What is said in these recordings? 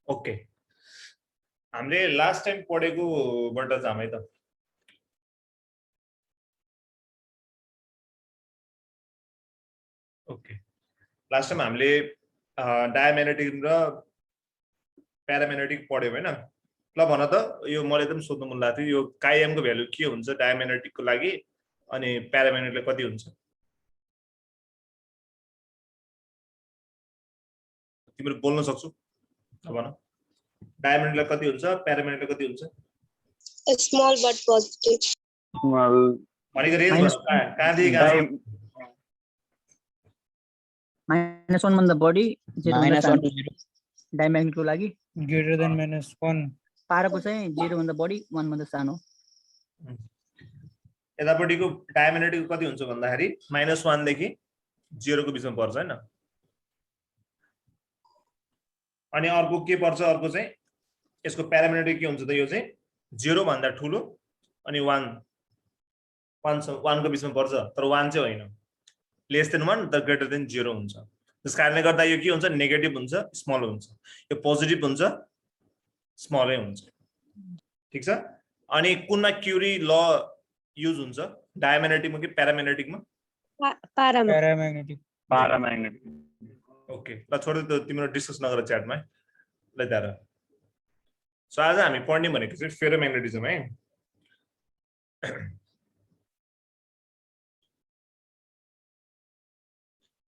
Okay, हामीले last time पढेकोबाट जाम है त। ओके, लास्ट टाइम हामीले डायमेग्नेटिक र प्यारामेग्नेटिक पढ्यौँ हैन। ल भन त, यो मलाई एकदम सोध्नु मन लाग्थ्यो, यो chi m को भ्यालु के हुन्छ डायमेग्नेटिकको लागि अनि प्यारामेग्नेटिकले कति हुन्छ? तिम्रो बोल्न सक्छु भन। डायमेग्नेटिकले कति हुन्छ, प्यारामेग्नेटिकले कति हुन्छ? Small but positive. स्मल भनेको रेन्ज भन्नु कहाँदेखि कहाँसम्म? -1 भन्दा बढी, 0 भन्दा -1 सानो to 0 डायमेग्नेटिकको लागि, greater than -1 पाराको चाहिँ 0 भन्दा बढी 1 भन्दा सानो। यतापट्टिको डायमेग्नेटिक कति हुन्छ भन्दाखेरि -1 देखि 0 को बिचमा पर्छ हैन। अनि अर्को के पर्छ, अर्को चाहिँ यसको प्यारामेग्नेटिक के हुन्छ त, यो चाहिँ 0 भन्दा ठुलो अनि 1 को बिचमा पर्छ, तर 1 चाहिँ होइन, लेस देन 1 तर ग्रेटर देन 0 हुन्छ। त्यसकारणले गर्दा यो के हुन्छ, नेगेटिभ हुन्छ, स्मल हुन्छ। यो पोजिटिभ हुन्छ, स्मलै हुन्छ। ठीक छ। अनि कुनमा क्युरी ल युज हुन्छ, डायमेग्नेटिकमा कि प्यारामेग्नेटिकमा? paramagnetic प्यारामेग्नेटिक। ओके, ल छोड त, तिम्रो डिस्कस नगर च्याटमा है। ल त्यहाँ। सो आज हामी पढ्ने भनेको चाहिँ फेरोम्याग्नेटिजम है।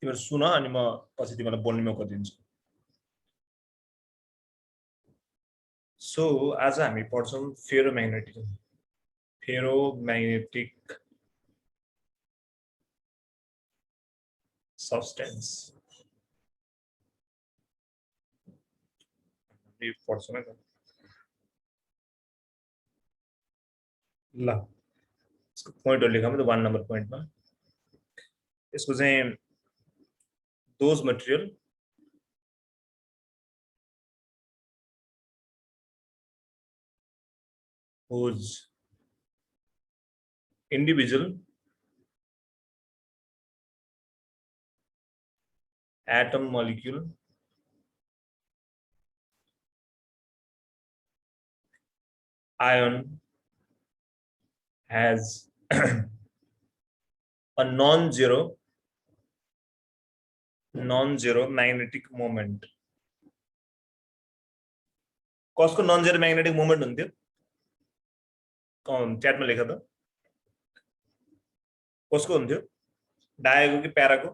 तिम्रो सुन अनि म पछि तिमीलाई बोल्ने मौका दिन्छु। सो आज हामी पढ्छौँ फेरोम्याग्नेटिजम, फेरोम्याग्नेटिक सब्सटेन्स। ये पढ्छौँ है त। ल यसको पोइन्टहरु लेखौँ त 1 नम्बर पोइन्टमा। यसको चाहिँ those material whose individual atom molecule ion has a non-zero magnetic moment. कसको नन जेरो म्याग्नेटिक मोमेन्ट हुन्थ्यो? च्याटमा लेख त। कसको हुन्थ्यो? डायको कि प्याराको?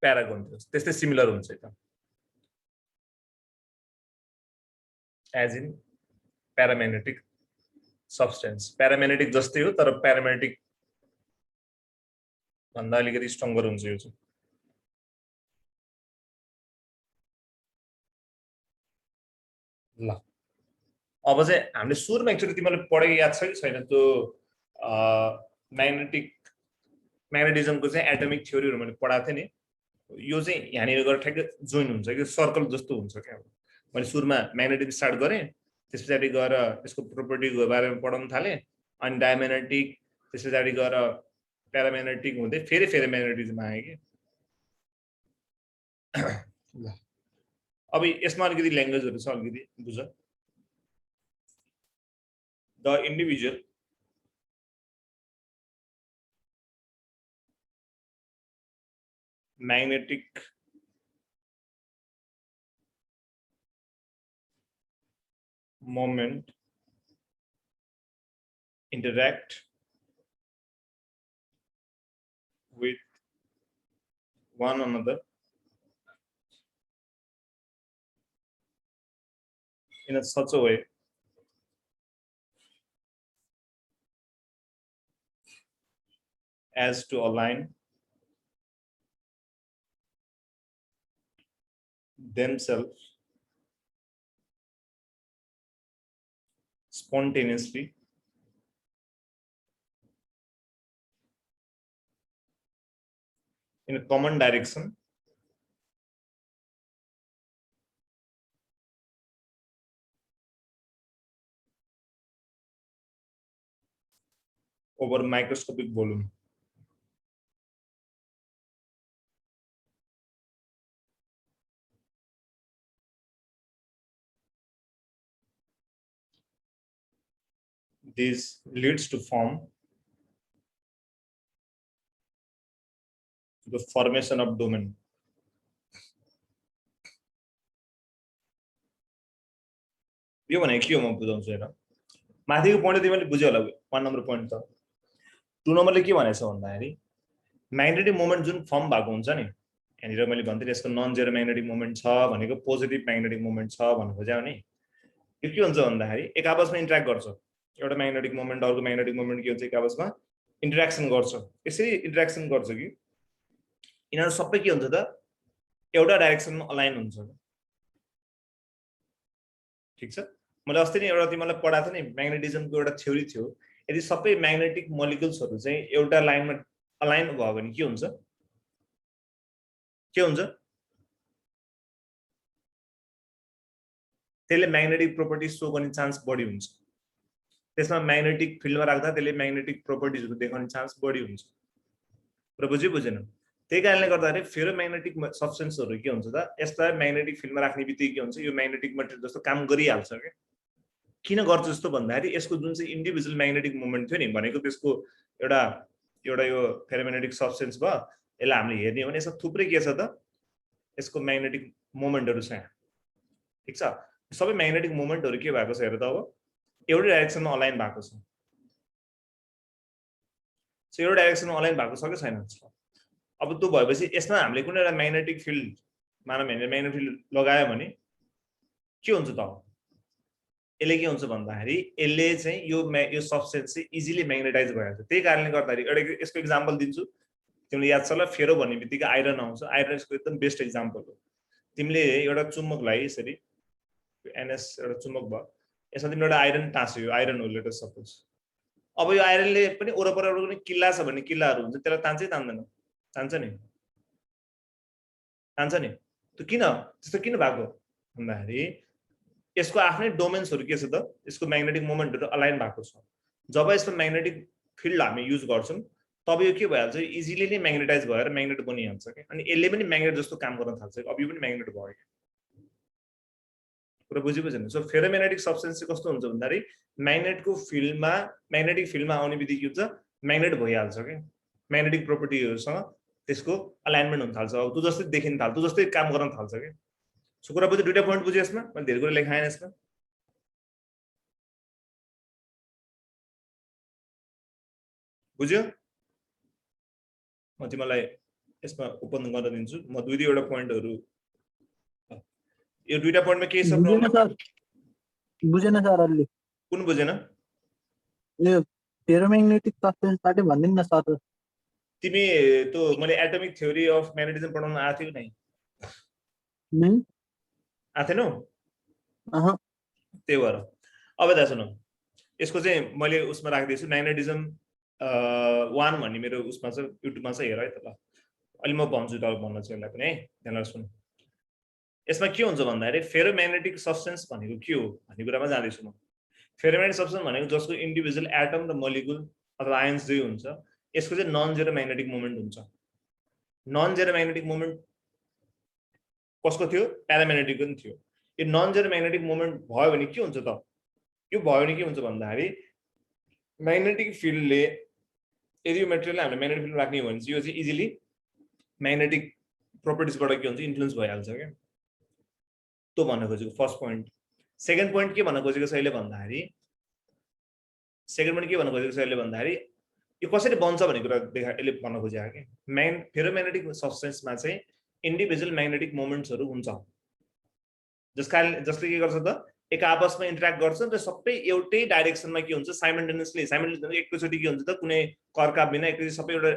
प्याराको हुन्थ्यो। त्यस्तै सिमिलर हुन्छ त, एज इन प्याराम्याग्नेटिक सब्सटेन्स। प्याराम्याग्नेटिक जस्तै हो तर प्याराम्याग्नेटिक भन्दा अलिकति स्ट्रङ्गर हुन्छ यो चाहिँ। ल अब चाहिँ हामीले सुरुमा एकचोटि तिमीलाई पढेको याद छ कि छैन त्यो म्याग्नेटिजमको चाहिँ एटमिक थ्योरीहरु मैले पढाएको थिएँ नि। यो चाहिँ यहाँनिर गएर ठ्याक्कै जोइन हुन्छ कि सर्कल जस्तो हुन्छ क्या। मैले सुरुमा म्याग्नेटिक स्टार्ट गरेँ, त्यस पछाडि गएर यसको प्रोपर्टीको बारेमा पढाउन थालेँ, अनि डायम्याग्नेटिक, त्यस पछाडि गएर प्याराम्याग्नेटिक हुँदै फेरि फेरोम्याग्नेटिजम आयो कि। अब यसमा अलिकति ल्याङ्ग्वेजहरु छ, अलिकति बुझ। The individual magnetic moment interact with one another in such a way as to align themselves spontaneously in a common direction over microscopic volume. this leads to form the formation of domain. यो भनेको के हो म बुझाउँछु हेर माथिको point तिमीले बुझ्यौ होला 1 नम्बर पोइन्ट त 2 नम्बरले के भनेछ भन्दाखेरि म्याग्नेटिक मोमेन्ट जुन फर्म भएको हुन्छ नि यहाँनिर मैले भन्थे यसको नन जेरो म्याग्नेटिक मोमेन्ट छ भनेको पोजिटिभ म्याग्नेटिक मोमेन्ट छ भन्नु खोज्यो नि यो के हुन्छ भन्दाखेरि एक आपसमा इन्टरेक्ट गर्छ एउटा म्याग्नेटिक मोमेन्ट अर्को म्याग्नेटिक मोमेन्ट के हुन्छ एक आपसमा इन्टरेक्सन गर्छ यसरी इन्टरेक्सन गर्छ कि यिनीहरु सबै के हुन्छ त एउटा डाइरेक्सनमा अलाइन हुन्छ ठीक छ मैले अस्ति नै एउटा तिमीलाई पढाएको थिएँ नि म्याग्नेटिजमको एउटा थ्योरी थियो यदि सबै म्याग्नेटिक मोलिक्युल्सहरु चाहिँ एउटा लाइनमा अलाइन भयो भने के हुन्छ त्यसले म्याग्नेटिक प्रोपर्टिज शो गर्ने चान्स बढी हुन्छ त्यसमा म्याग्नेटिक फिल्डमा राख्दा त्यसले म्याग्नेटिक प्रोपर्टिजहरु देखाउने चान्स बढी हुन्छ र बुझेन त्यही कारणले गर्दाखेरि फेरोम्याग्नेटिक सब्स्टेन्सहरु के हुन्छ त यसलाई म्याग्नेटिक फिल्डमा राख्ने बित्तिकै के हुन्छ यो म्याग्नेटिक मटेरियल जस्तो काम गरिहाल्छ के किन गर्छ जस्तो भन्दाखेरि यसको जुन चाहिँ इन्डिभिजुअल म्याग्नेटिक मोमेन्ट थियो नि भनेको त्यसको एउटा यो फेरोम्याग्नेटिक सब्स्टेन्स भयो यसलाई हामीले हेर्ने हो भने यसमा थुप्रै के छ त यसको म्याग्नेटिक मोमेन्टहरु छ ठीक छ सबै म्याग्नेटिक मोमेन्टहरु के भएको छ हेर त अब एउटै डाइरेक्सनमा अलाइन भएको छ सो एउटा डाइरेक्सनमा अलाइन भएको छ कि छैन अब त्यो भएपछि यसमा हामीले कुनै एउटा म्याग्नेटिक फिल्ड मानौँ भने म्याग्नेटिक फिल्ड लगायो भने के हुन्छ त यसले के हुन्छ भन्दाखेरि यसले चाहिँ यो सब्स्टेन्स चाहिँ इजिली म्याग्नेटाइज भइहाल्छ त्यही कारणले गर्दाखेरि एउटा यसको एक्जाम्पल दिन्छु तिमीले याद छ ल फेरो भन्ने बित्तिकै आइरन आउँछ आइरन यसको एकदम बेस्ट एक्जाम्पल हो तिमीले एउटा चुम्बकलाई यसरी एनएस एउटा चुम्बक भयो यसमा तिमीले एउटा आइरन टाँस्यो आइरन हो लेट अस सपोज अब यो आइरनले पनि वरपर कुनै किल्ला छ भने किल्लाहरु हुन्छ त्यसलाई तान्छै तान्दैन तान्छ नि त्यो किन त्यस्तो किन भएको भन्दाखेरि यसको आफ्नै डोमेन्सहरु के छ त यसको म्याग्नेटिक मोमेन्टहरु अलाइन भएको छ जब यसमा म्याग्नेटिक फिल्ड हामी युज गर्छौं तब यो के भइहाल्छ इजिली नै म्याग्नेटाइज भएर म्याग्नेट बनिहाल्छ के अनि यसले पनि म्याग्नेट जस्तो काम गर्न थाल्छ अब यो पनि म्याग्नेट भयो कुरा बुझेन सो फेरोम्याग्नेटिक सब्स्टेन्स चाहिँ कस्तो हुन्छ भन्दाखेरि म्याग्नेटिक फिल्डमा आउने बित्तिकै के हुन्छ म्याग्नेट भइहाल्छ के म्याग्नेटिक प्रोपर्टीहरुसँग त्यसको अलाइनमेन्ट हुन थाल्छ अब त्यो जस्तै देखिन थाल्छ त्यो जस्तै काम गर्न थाल्छ के सो कुरा बुझ्यो दुईटा पोइन्ट बुझ्यो यसमा मैले धेरै कुरा लेखाएन यसमा बुझ्यो म तिमीलाई यसमा ओपन गर्न दिन्छु म दुईवटा पोइन्टहरु यो दुईटा पोइन्टमा के छ बुझेन सर अलि कुन बुझेन यो फेरोम्याग्नेटिक सब्स्टेन्स पार्ट भन्दिन न सर तिमी त्यो मैले एटमिक थ्योरी अफ म्याग्नेटिजम पढाउन आएको थियो नि आथेनौ त्यही भएर अब त सुन यसको चाहिँ मैले उसमा राख्दैछु म्याग्नेटिजम 1 भन्ने मेरो उसमा छ युट्युबमा छ हेर है त ल अलि म भन्छु त भन्न चाहिँ यसलाई पनि है ध्यान सुन यसमा के हुन्छ भन्दाखेरि फेरोम्याग्नेटिक सब्स्टेन्स भनेको के हो भन्ने कुरामा जाँदैछु म फेरोम्याग्नेटिक सब्स्टेन्स भनेको जसको इन्डिभिजुअल एटम र मोलिक्युल अथवा आयन्स दुई हुन्छ यसको चाहिँ नन जेरो म्याग्नेटिक मोमेन्ट हुन्छ नन जेरो म्याग्नेटिक मोमेन्ट कसको थियो प्याराम्याग्नेटिक पनि थियो यो नन जेरो म्याग्नेटिक मोमेन्ट भयो भने के हुन्छ त यो भयो भने के हुन्छ भन्दाखेरि म्याग्नेटिक फिल्डले यदि यो मेटेरियललाई हामीले म्याग्नेटिक फिल्ड राख्ने हो भने चाहिँ यो चाहिँ इजिली म्याग्नेटिक प्रोपर्टिजबाट के हुन्छ इन्फ्लुएन्स भइहाल्छ क्या त्यो भन्न खोजेको फर्स्ट पोइन्ट सेकेन्ड पोइन्ट के भन्न खोजेको छ अहिले भन्दाखेरि यो कसरी बन्छ भन्ने कुरा यसले भन्न खोजेको के फेरोम्याग्नेटिक सब्स्टेन्समा चाहिँ इन्डिभिजुअल म्याग्नेटिक मोमेन्ट्सहरु हुन्छ जसले के गर्छ त एक आपसमा इन्टरेक्ट गर्छन् र सबै एउटै डाइरेक्सनमा के हुन्छ साइमल्टेनियसली एकैचोटी के हुन्छ त कुनै कर्काप बिना एकैचोटी सबै एउटा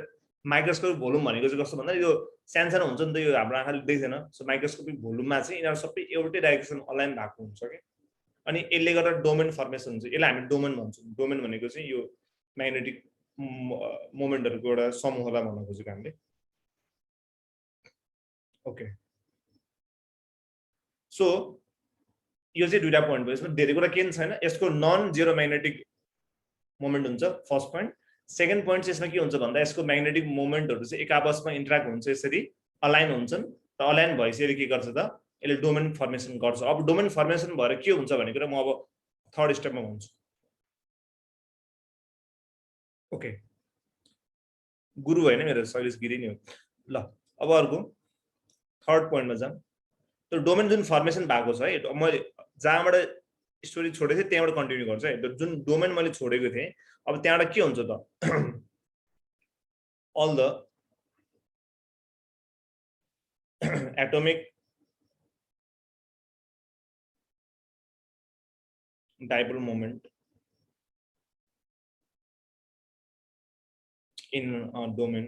माइक्रोस्कोपिक भोल्युम भनेको चाहिँ कस्तो भन्दा यो सानो हुन्छ नि त यो हाम्रो आँखाले देख्दैन सो माइक्रोस्कोपिक भोल्युममा चाहिँ यिनीहरु सबै एउटै डाइरेक्सन अलाइन भएको हुन्छ के अनि यसले गर्दा डोमेन फर्मेसन हुन्छ यसलाई हामी डोमेन भन्छौँ डोमेन भनेको चाहिँ यो म्याग्नेटिक मोमेन्टहरुको एउटा समूहलाई भन्न खोजेको हामीले ओके सो यो चाहिँ दुईटा पोइन्ट भयो यसमा धेरै कुरा के छैन यसको नन जेरो म्याग्नेटिक मोमेन्ट हुन्छ फर्स्ट पोइन्ट सेकेन्ड पोइन्ट चाहिँ यसमा के हुन्छ भन्दा यसको म्याग्नेटिक मोमेन्टहरु चाहिँ एक आपसमा इन्टरेक्ट हुन्छ यसरी अलाइन हुन्छन् र अलाइन भइसकेर के गर्छ त यसले डोमेन फर्मेसन गर्छ अब डोमेन फर्मेसन भएर के हुन्छ भन्ने कुरा म अब थर्ड स्टेपमा भन्छु ओके गुरु होइन मेरो शैलेश गिरी नै हो ल अब अर्को थर्ड पोइन्टमा जाम त्यो डोमेन जुन फर्मेसन भएको छ है मैले जहाँबाट स्टोरी छोडेको थिएँ त्यहाँबाट कन्टिन्यू गर्छु है जुन डोमेन मैले छोडेको थिएँ अब त्यहाँबाट के हुन्छ त all the atomic dipole moment in a domain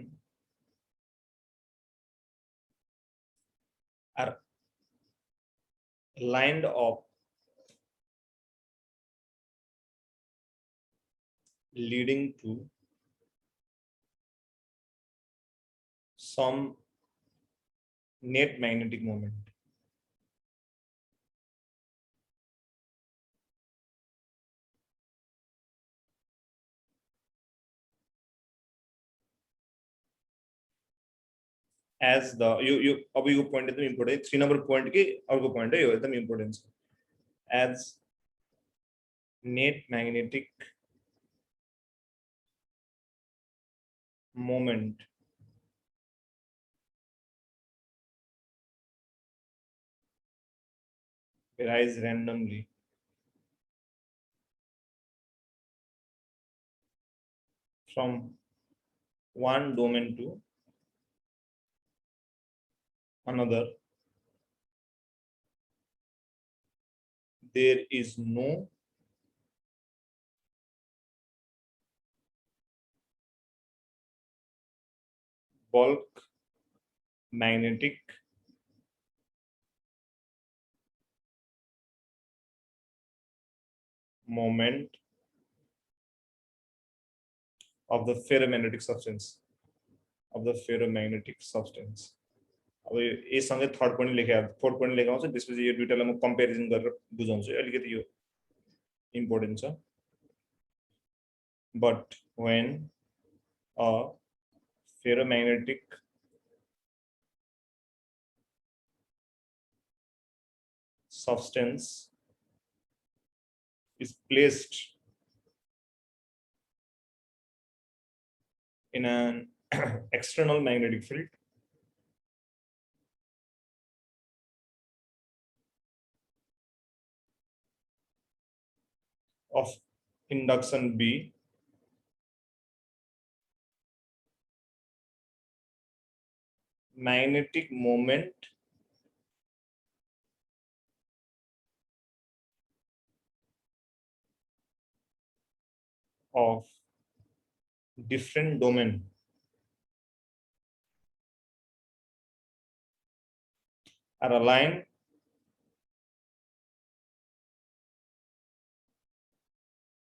are lined up leading to some net magnetic moment. As the you अब यो point एकदम important 3 number point के अर्को point है यो एकदम important छ as net magnetic moment varies randomly from one domain to another. There is no bulk magnetic moment of the ferromagnetic substance अब यससँगै थर्ड पोइन्ट लेखेँ फोर्थ पोइन्ट लेखाउँछु त्यसपछि यो दुईटालाई म कम्पेरिजन गरेर बुझाउँछु अलिकति यो इम्पोर्टेन्ट छ but when a ferromagnetic substance is placed in an external magnetic field of induction B, magnetic moment of different domain are aligned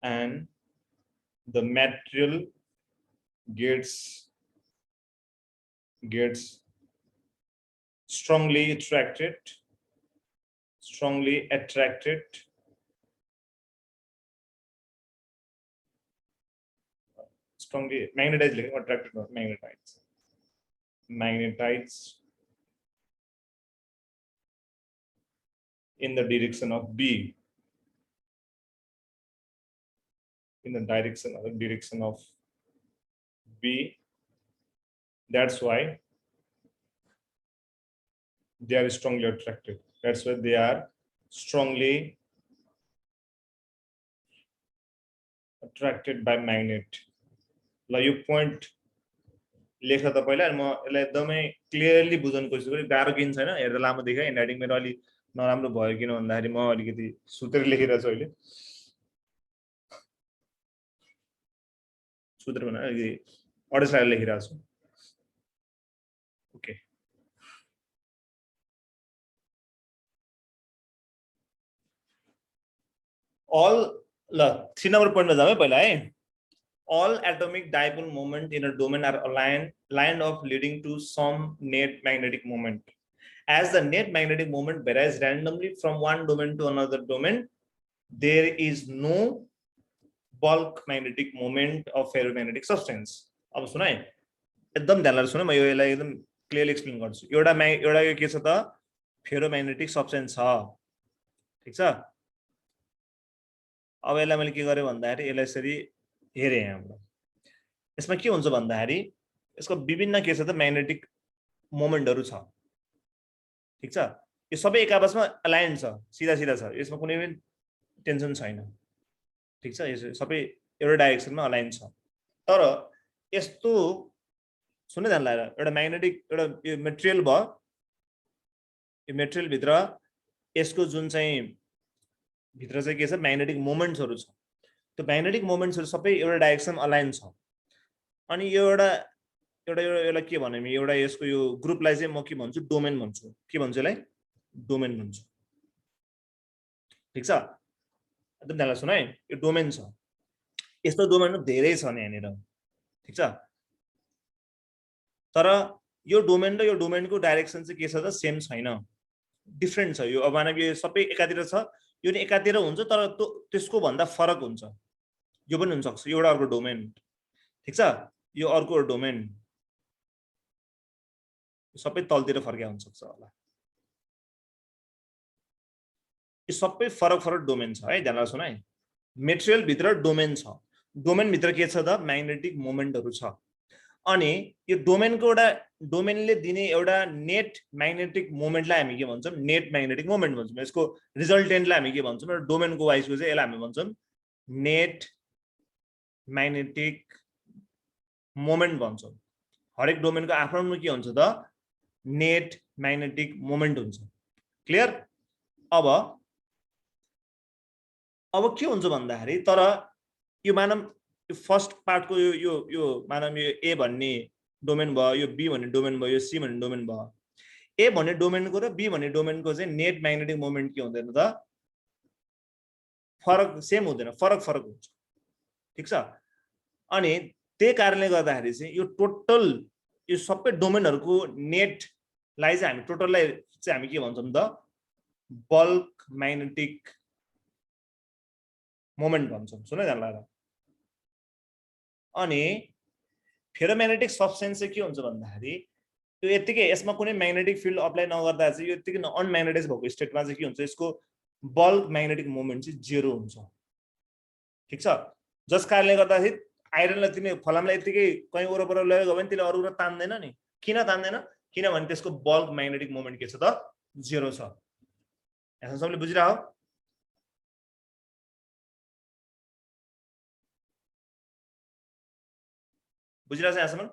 and the material gets strongly attracted strongly magnetized attracted not magnetized in the direction of B, in the direction of B. That's why they are strongly attracted. That's why they are strongly attracted by magnet. ल यो point लेख त पहिला म यसलाई एकदमै clearly बुझाउन कोसिस गरेँ गाह्रो किन छैन हेर्दा लामो देखाए ह्यान्डराइटिङ मेरो अलि नराम्रो भयो किन भन्दाखेरि म अलिकति सुतेर लेखिरहेको छु अहिले सुतेर भने अलिकति अडसलाएर लेखिरहेको छु ओके all ल 3 नम्बर पोइन्टमा जाऊ है पहिला है all atomic dipole moment in a domain are lined up leading to some net magnetic moment. As the net magnetic moment varies randomly from one domain to another domain, there is no bulk magnetic moment of ferromagnetic substance. अब सुन है एकदम ध्यान लगाएर सुन म यो यसलाई एकदम clearly explain गर्छु एउटा यो के छ त फेरोम्याग्नेटिक सब्स्टेन्स छ ठीक छ अब यसलाई मैले के गरे भन्दाखेरि यसलाई यसरी हेरे यहाँबाट यसमा के हुन्छ भन्दाखेरि यसको विभिन्न के छ त म्याग्नेटिक मोमेन्टहरु छ ठीक छ यो सबै एक आपसमा अलाइन छ सीधा सीधा छ यसमा कुनै पनि टेन्सन छैन ठीक छ यो सबै एउटा डाइरेक्सनमा अलाइन छ तर यस्तो सुन्नु ध्यान लगाएर एउटा म्याग्नेटिक एउटा यो मटेरियल भयो यो मटेरियल भित्र यसको जुन चाहिँ भित्र चाहिँ के छ म्याग्नेटिक मोमेन्ट्सहरु छ त्यो म्याग्नेटिक मोमेन्ट्सहरु सबै एउटा डाइरेक्सनमा अलाइन छ अनि यो एउटा एउटा के भने म एउटा यसको यो ग्रुपलाई चाहिँ म के भन्छु डोमेन भन्छु के भन्छु यसलाई डोमेन भन्छु ठीक छ एकदम ध्यान सुन है यो डोमेन छ यस्तो डोमेन धेरै छ नि यहाँनिर ठीक छ तर यो डोमेन र यो डोमेनको डाइरेक्सन चाहिँ के छ त सेम छैन डिफरेन्ट छ यो अब मानव यो सबै एकातिर छ यो नि एकातिर हुन्छ तर त्यसको भन्दा फरक हुन्छ यो पनि हुन सक्छ एउटा अर्को डोमेन ठीक छ यो अर्को डोमेन सबै तलतिर फर्किया हुन सक्छ होला यो सबै फरक फरक डोमेन छ है ध्यान सुन है मटेरियल भित्र डोमेन छ डोमेन भित्र के छ त म्याग्नेटिक मोमेन्टहरु छ अनि यो डोमेनको एउटा डोमेनले दिने एउटा नेट म्याग्नेटिक मोमेन्टलाई हामी के भन्छौं नेट म्याग्नेटिक मोमेन्ट भन्छौं यसको रिजल्टेन्टलाई हामी के भन्छौं एउटा डोमेनको वाइजको चाहिँ यसलाई हामी भन्छौं नेट म्याग्नेटिक मोमेन्ट भन्छौं हरेक डोमेनको आफ्नो के हुन्छ त नेट म्याग्नेटिक मोमेन्ट हुन्छ क्लियर अब के हुन्छ भन्दाखेरि तर यो मानव यो फर्स्ट पार्टको यो मानव यो ए भन्ने डोमेन भयो यो बी भन्ने डोमेन भयो यो सी भन्ने डोमेन भयो ए भन्ने डोमेनको र बी भन्ने डोमेनको चाहिँ नेट म्याग्नेटिक मोमेन्ट के हुँदैन त फरक सेम हुँदैन फरक हुन्छ ठीक छ अनि त्यही कारणले गर्दाखेरि चाहिँ यो टोटल यो सबै डोमेनहरुको नेटलाई चाहिँ हामी टोटललाई चाहिँ हामी के भन्छौं त बल्क म्याग्नेटिक मोमेन्ट भन्छौं सुन ध्यान लगाएर अनि फेरोम्याग्नेटिक सब्स्टेन्स चाहिँ के हुन्छ भन्दाखेरि यो यतिकै यसमा कुनै म्याग्नेटिक फिल्ड अप्लाई नगर्दा चाहिँ यो यतिकै अनम्याग्नेटाइज भएको स्टेटमा चाहिँ के हुन्छ यसको बल्क म्याग्नेटिक मोमेन्ट चाहिँ 0 हुन्छ ठीक छ जस कारणले गर्दाखेरि आइरनलाई तिमी फलामलाई यतिकै कहीं वरपर लगेको भने त्यसले अरु तान्दैन नि किन तान्दैन किनभने त्यसको बल्क म्याग्नेटिक मोमेन्ट के छ त 0 छ यहाँ सबले बुझिराहो बुझिरहेछ यहाँसम्म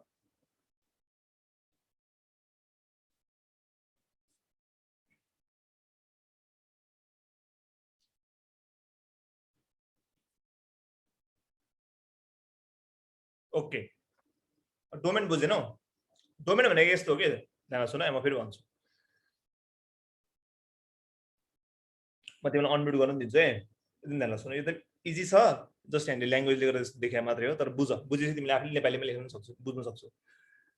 ओके डोमेन बुझेनौ डोमेन भनेको यस्तो हो के ध्यान सुन है म फेरि भन्छु म तिमीलाई अनम्युट गर्न दिन्छु है एकदम ध्यान सुन यो त इजी छ जस्ट यहाँले ल्याङ्ग्वेजले गर्दा देखा मात्रै हो तर बुझेपछि तिमीले आफैले नेपालीमा लेख्न सक्छौ बुझ्न सक्छौ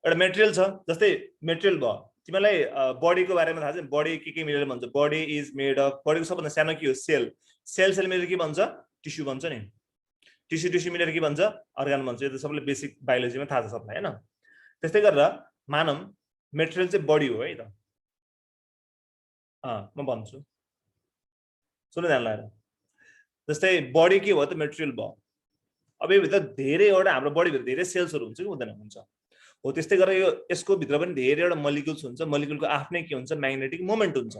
एउटा मटेरियल छ जस्तै मटेरियल भयो तिमीलाई बडीको बारेमा थाहा छ बडी के मिलेर भन्छ बडी इज मेड अफ बडीको सबभन्दा सानो के हो सेल सेल मिलेर के भन्छ टिस्यु भन्छ नि टिस्यु मिलेर के भन्छ अर्गान भन्छ यो त सबैले बेसिक बायोलोजीमा थाहा छ सबलाई हैन त्यस्तै गरेर मानव मटेरियल चाहिँ बडी हो है त म भन्छु सुन ध्यान लगाएर जस्तै बडी के हो त मटेरियल भयो अब यो भित्र धेरैवटा हाम्रो बडी भित्र धेरै सेल्सहरु हुन्छ कि हुँदैन हुन्छ हो त्यस्तै गरेर यो यसको भित्र पनि धेरैवटा मोलिक्युल्स हुन्छ मोलिक्युलको आफ्नै के हुन्छ म्याग्नेटिक मोमेन्ट हुन्छ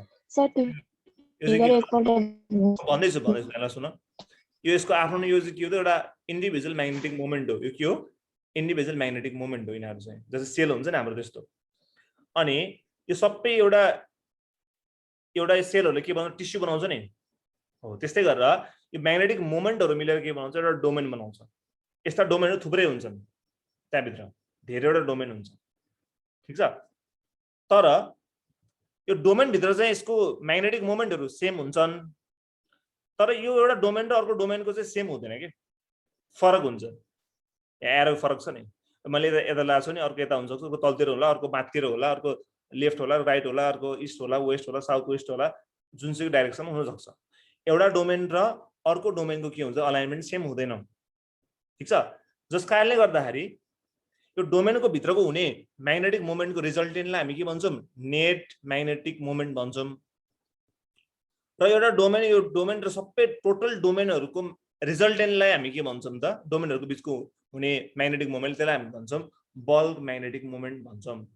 भन्दैछु यसलाई सुन यो यसको आफ्नो यो चाहिँ के हो त एउटा इन्डिभिजुअल म्याग्नेटिक मोमेन्ट हो यो के हो इन्डिभिजुअल म्याग्नेटिक मोमेन्ट हो यिनीहरु चाहिँ जस्तै सेल हुन्छ नि हाम्रो त्यस्तो अनि यो सबै एउटा सेलहरुले के बनाउँछ टिस्यु बनाउँछ नि हो त्यस्तै गरेर यो म्याग्नेटिक मोमेन्टहरु मिलेर के बनाउँछ एउटा डोमेन बनाउँछ यस्ता डोमेनहरु थुप्रै हुन्छन् त्यहाँ भित्र धेरैवटा डोमेन हुन्छ ठीक छ तर यो डोमेन भित्र चाहिँ यसको म्याग्नेटिक मोमेन्टहरु सेम हुन्छन् तर यो एउटा डोमेन र अर्को डोमेनको चाहिँ सेम हुँदैन के फरक हुन्छ एरो फरक छ नि मैले यता लाछु नि अर्को यता हुन्छ अर्को तलतिर होला अर्को माथितिर होला अर्को लेफ्ट होला राइट होला अर्को ईस्ट होला वेस्ट होला साउथ वेस्ट होला जुनसुकै डाइरेक्सनमा हुन सक्छ एउटा डोमेन र अर्को डोमेनको के हुन्छ अलाइनमेन्ट सेम हुँदैन ठीक छ जस कारणले गर्दाखेरि यो डोमेनको भित्रको हुने म्याग्नेटिक मोमेन्टको रिजल्टेन्टलाई हामी के भन्छौं नेट म्याग्नेटिक मोमेन्ट भन्छौं र एउटा डोमेन यो डोमेन र सबै टोटल डोमेनहरुको रिजल्टेन्टलाई हामी के भन्छौं त डोमेनहरुको बीचको हुने म्याग्नेटिक मोमेन्ट त्यसलाई हामी भन्छौँ बल्क म्याग्नेटिक मोमेन्ट भन्छौँ,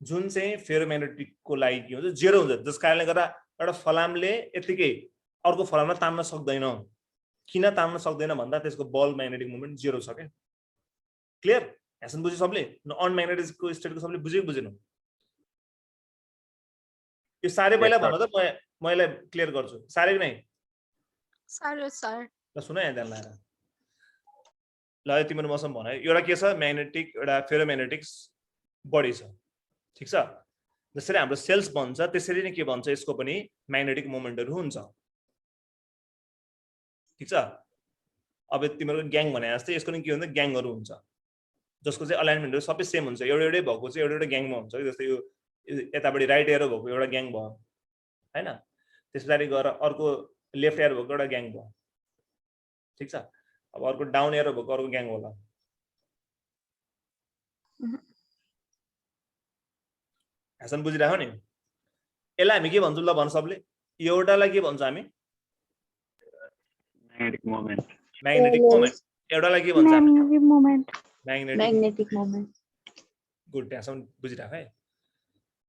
जुन चाहिँ फेरोम्याग्नेटिकको लागि के हुन्छ जेरो हुन्छ, जस कारणले गर्दा एउटा फलामले यतिकै अर्को फलामलाई तान्न सक्दैन। किन तान्न सक्दैन भन्दा त्यसको बल्क म्याग्नेटिक मोमेन्ट जेरो छ क्या। क्लियर? यहाँसम्म बुझ्यो सबले? अनम्याग्नेटिकको स्टेटको सबले बुझ्यो कि बुझेन? यो साह्रै पहिला भन त, म यसलाई क्लियर गर्छु। साह्रै कि नै? साह्रो सर। ल सुन यहाँ ध्यान लगाएर। ल तिम्रो मसँग भन, एउटा के छ म्याग्नेटिक, एउटा फेरोम्याग्नेटिक बडी छ, ठिक छ? जसरी हाम्रो सेल्स बन्छ त्यसरी नै के भन्छ यसको पनि म्याग्नेटिक मोमेन्टहरू हुन्छ, ठिक छ? अब तिम्रो ग्याङ भने जस्तै यसको नि के हुन्छ ग्याङहरू हुन्छ, जसको चाहिँ अलाइनमेन्टहरू सबै सेम हुन्छ, एउटै भएको चाहिँ एउटा ग्याङमा हुन्छ। जस्तै यो यतापट्टि राइट एरो भएको एउटा ग्याङ भयो हैन, त्यस पछाडि गएर अर्को लेफ्ट एरो भएको एउटा ग्याङ भयो, ठिक छ? अब अर्को डाउन एरो भएको अर्को ग्याङ होला। ह्यासन बुझिराख्यो नि? यसलाई हामी के भन्छौँ ल भन्छ सबले? एउटालाई के भन्छ हामी? Magnetic moment. Magnetic moment. एउटालाई के भन्छ हामी? Magnetic moment. Magnetic moment. Good, ह्यासन बुझिराख है।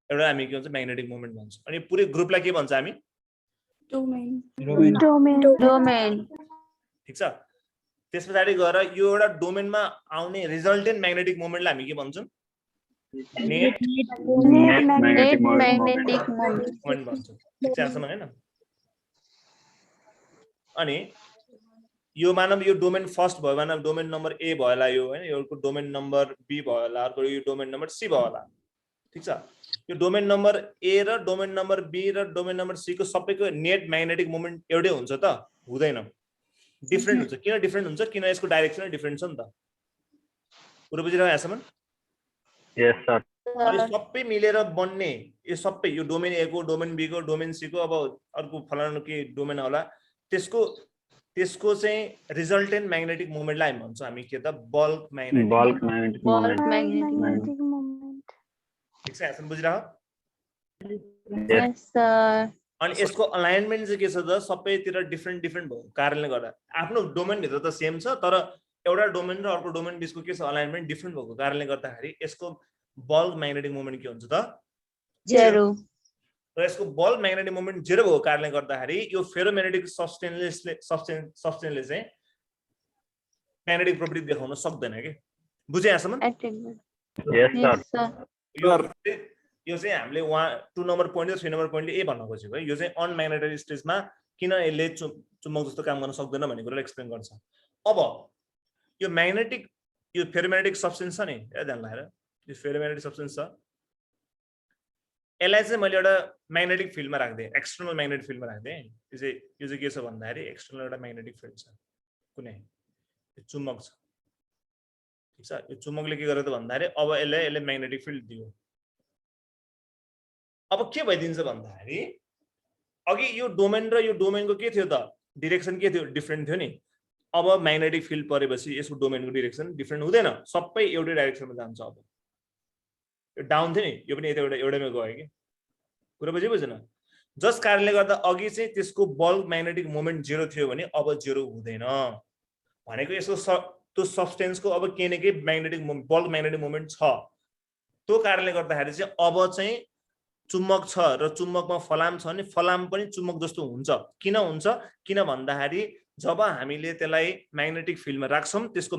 एउटा हामी के भन्छ म्याग्नेटिक मोमेन्ट भन्छ। अनि पुरै ग्रुपलाई के भन्छ हामी? डोमेन। ठिक छ? त्यस पछाडि गएर यो एउटा डोमेनमा आउने रिजल्टेन्ट म्याग्नेटिक मोमेन्टलाई हामी के भन्छौँ? नेट म्याग्नेटिक मोमेन्ट भन्छौँ, ठिक छ? यहाँसम्म हैन? अनि यो मानव यो डोमेन फर्स्ट भयो, मानव डोमेन नम्बर ए भयो होला यो हैन, यो डोमेन नम्बर बी भयो होला, अर्को यो डोमेन नम्बर सी भयो होला, ठिक छ? यो डोमेन नम्बर ए र डोमेन नम्बर बी र डोमेन नम्बर सी को सबैको नेट म्याग्नेटिक मोमेन्ट एउटै हुन्छ त? हुँदैन, डिफरेन्ट हुन्छ। किन डिफरेन्ट हुन्छ? किन यसको डाइरेक्सन डिफरेन्ट छ नि त। पुरो बुझिरह्यो यहाँसम्म? यस सर। यो सबै मिलेर बन्ने, यो सबै यो डोमेन ए को, डोमेन बी को, डोमेन सी को, अब अर्को फलानु के डोमेन होला, त्यसको चाहिँ रिजल्टेन्ट म्याग्नेटिक मोमेन्टलाई हामी भन्छौँ हामी के त? Bulk magnetic moment. ठिक छ? यहाँसम्म बुझिरह्यो? यस सर। अनि यसको अलाइनमेन्ट चाहिँ के छ त? सबैतिर डिफरेन्ट भएको कारणले गर्दा आफ्नो डोमेन भित्र त सेम छ, तर एउटा डोमेन र अर्को डोमेन बिचको के छ अलाइनमेन्ट डिफरेन्ट भएको कारणले गर्दाखेरि यसको बल्क म्याग्नेटिक मोमेन्ट के हुन्छ त? जेरो। र यसको बल्क म्याग्नेटिक मोमेन्ट जेरो भएको कारणले गर्दाखेरि यो फेरोम्याग्नेटिक सब्स्टेन्सले चाहिँ म्याग्नेटिक प्रोपर्टी देखाउन सक्दैन के। बुझे यहाँसम्म? यस सर। यो चाहिँ हामीले 2 नम्बर पोइन्ट र 3 नम्बर पोइन्टले ए भन्न खोजेको है। यो चाहिँ अनम्याग्नेटाइज स्टेजमा किन यसले चुम्बक जस्तो काम गर्न सक्दैन भन्ने कुरालाई एक्सप्लेन गर्छ। अब यो म्याग्नेटिक, यो फेरोम्याग्नेटिक सब्स्टेन्स छ नि, ध्यान लगाएर, यो फेरोम्याग्नेटिक सब्स्टेन्स छ, यसलाई चाहिँ मैले एउटा म्याग्नेटिक फिल्डमा राख्दिएँ, एक्सटर्नल म्याग्नेटिक फिल्डमा राख्दिएँ। यो चाहिँ के छ भन्दाखेरि एक्सटर्नल एउटा म्याग्नेटिक फिल्ड छ, कुनै यो चुम्बक छ, ठिक छ? यो चुम्बकले के गर्यो त भन्दाखेरि अब यसले म्याग्नेटिक फिल्ड दियो। अब के भइदिन्छ भन्दाखेरि अघि यो डोमेन र यो डोमेनको के थियो त? डिरेक्सन के थियो? डिफरेन्ट थियो नि। अब म्याग्नेटिक फिल्ड परेपछि यसको डोमेनको डिरेक्सन डिफरेन्ट हुँदैन, सबै एउटै डाइरेक्सनमा जान्छ। अब यो डाउन थियो नि, यो पनि एउटैमा गयो कि। कुरा बुझेन? जस कारणले गर्दा अघि चाहिँ त्यसको बल्क म्याग्नेटिक मोमेन्ट जेरो थियो भने अब जेरो हुँदैन। भनेको यसको त्यो सब्स्टेन्सको अब केही न केही म्याग्नेटिक बल्क म्याग्नेटिक मोमेन्ट छ। त्यो कारणले गर्दाखेरि चाहिँ अब चाहिँ चुम्बक छ र चुम्बकमा फलाम छ भने फलाम पनि चुम्बक जस्तो हुन्छ। किन हुन्छ? किन भन्दाखेरि जब हामीले त्यसलाई म्याग्नेटिक फिल्डमा राख्छौँ त्यसको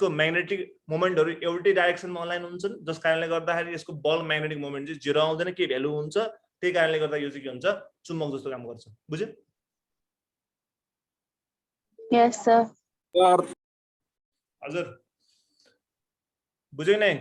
म्याग्नेटिक मोमेन्टहरू एउटै डाइरेक्सनमा अलाइन हुन्छन्, जस कारणले गर्दाखेरि यसको बल्क म्याग्नेटिक मोमेन्ट चाहिँ जेरो आउँदैन, के भ्यालु हुन्छ। त्यही कारणले गर्दा यो चाहिँ के हुन्छ? चुम्बक जस्तो काम गर्छ। बुझ्यो? यस सर। हजुर बुझ्यो नै?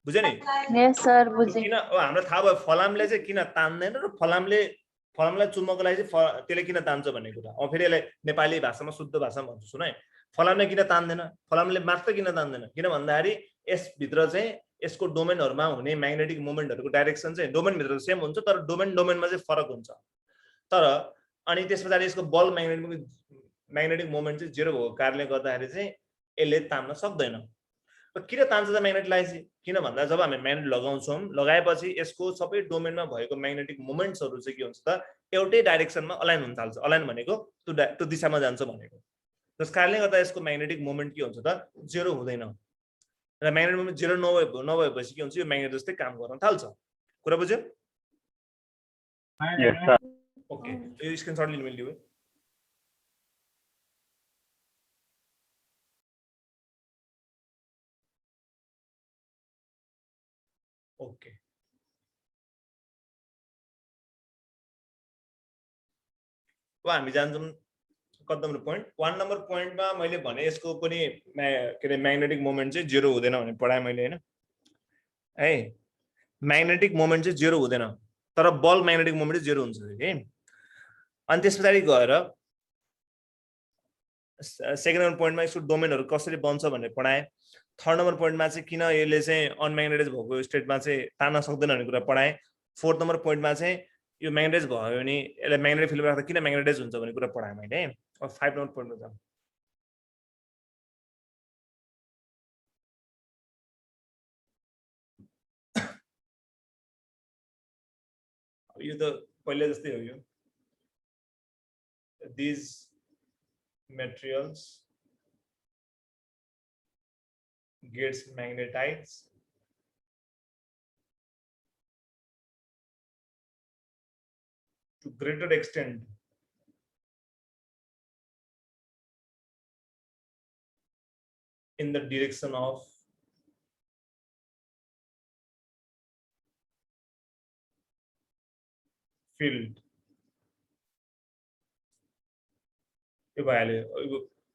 बुझ्यो नि? यस सर बुझे। किन हाम्रो थाहा भयो फलामले चाहिँ किन तान्दैन र फलामलाई चुम्बकलाई चाहिँ त्यसले किन तान्छ भन्ने कुरा। अब फेरि यसलाई नेपाली भाषामा शुद्ध भाषामा भन्छु सुन है। फलामले किन तान्दैन? फलामले मात्र किन तान्दैन? किन भन्दाखेरि यसभित्र चाहिँ यसको डोमेनहरूमा हुने म्याग्नेटिक मोमेन्टहरूको डाइरेक्सन चाहिँ डोमेनभित्र सेम हुन्छ, तर डोमेनमा चाहिँ फरक हुन्छ। तर अनि त्यस पछाडि यसको बल्क म्याग्नेटिक मोमेन्ट चाहिँ जेरो भएको कारणले गर्दाखेरि चाहिँ यसले तान्न सक्दैन। किन तान्छ त म्याग्नेटलाई चाहिँ? किन भन्दा जब हामी म्याग्नेट लगाउँछौँ, लगाएपछि यसको सबै डोमेनमा भएको म्याग्नेटिक मोमेन्ट्सहरू चाहिँ के हुन्छ त? एउटै डाइरेक्सनमा अलाइन हुन थाल्छ अलाइन भनेको त्यो दिशामा जान्छ भनेको त्यस कारणले गर्दा यसको म्याग्नेटिक मोमेन्ट के हुन्छ त जेरो हुँदैन र म्याग्नेटिक मोमेन्ट जेरो नभएपछि के हुन्छ यो म्याग्नेट जस्तै काम गर्न थाल्छ कुरा बुझ्यो Yes, sir. ओके यो स्क्रिनशट लिनु मिल्यो ओके अब हामी जान्छौँ कति नम्बर पोइन्ट 1 नम्बर पोइन्टमा मैले भने यसको पनि के अरे म्याग्नेटिक मोमेन्ट चाहिँ जेरो हुँदैन भने पढाएँ मैले हैन है म्याग्नेटिक मोमेन्ट चाहिँ जेरो हुँदैन तर बल म्याग्नेटिक मोमेन्ट चाहिँ जेरो हुन्छ के अनि त्यसपछि गएर सेकेन्ड नम्बर पोइन्टमा यसको डोमेनहरु कसरी बन्छ भनेर पढाएँ थर्ड नम्बर पोइन्टमा चाहिँ किन यसले चाहिँ अनम्याग्नेटाइज भएको स्टेटमा चाहिँ तान्न सक्दैन भन्ने कुरा पढाएँ फोर्थ नम्बर पोइन्टमा चाहिँ यो म्याग्नेटाइज भयो भने यसले म्याग्नेटिक फिल्डमा राख्दा किन म्याग्नेटाइज हुन्छ भन्ने कुरा पढाएँ मैले अब 5 नम्बर पोइन्टमा जाउँ यो त पहिले जस्तै हो यो these materials gets magnetized to greater extent in the direction of field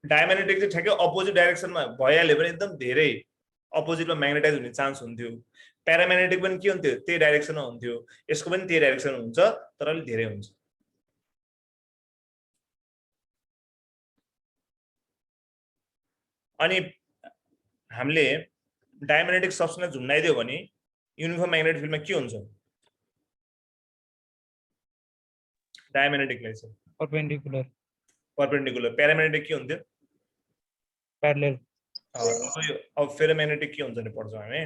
diamagnetic चाहिँ ठ्याक्कै अपोजिट डाइरेक्सनमा भइहाल्यो भने एकदम धेरै अपोजिटमा म्याग्नेटाइज हुने चान्स हुन्थ्यो प्याराम्याग्नेटिक पनि के हुन्थ्यो त्यही डाइरेक्सनमा हुन्थ्यो यसको पनि त्यही डाइरेक्सन हुन्छ तर अलि धेरै हुन्छ अनि हामीले डायमैग्नेटिक सब्सटेन्स झुन्डाइदियो भने युनिफर्म म्याग्नेटिक फिल्डमा के हुन्छ डायमैग्नेटिकलाई चाहिँ परपेंडिकुलर प्याराम्याग्नेटिक के हुन्थ्यो Parallel. अब फेरोम्याग्नेटिक के हुन्छ नि पढ्छौँ हामी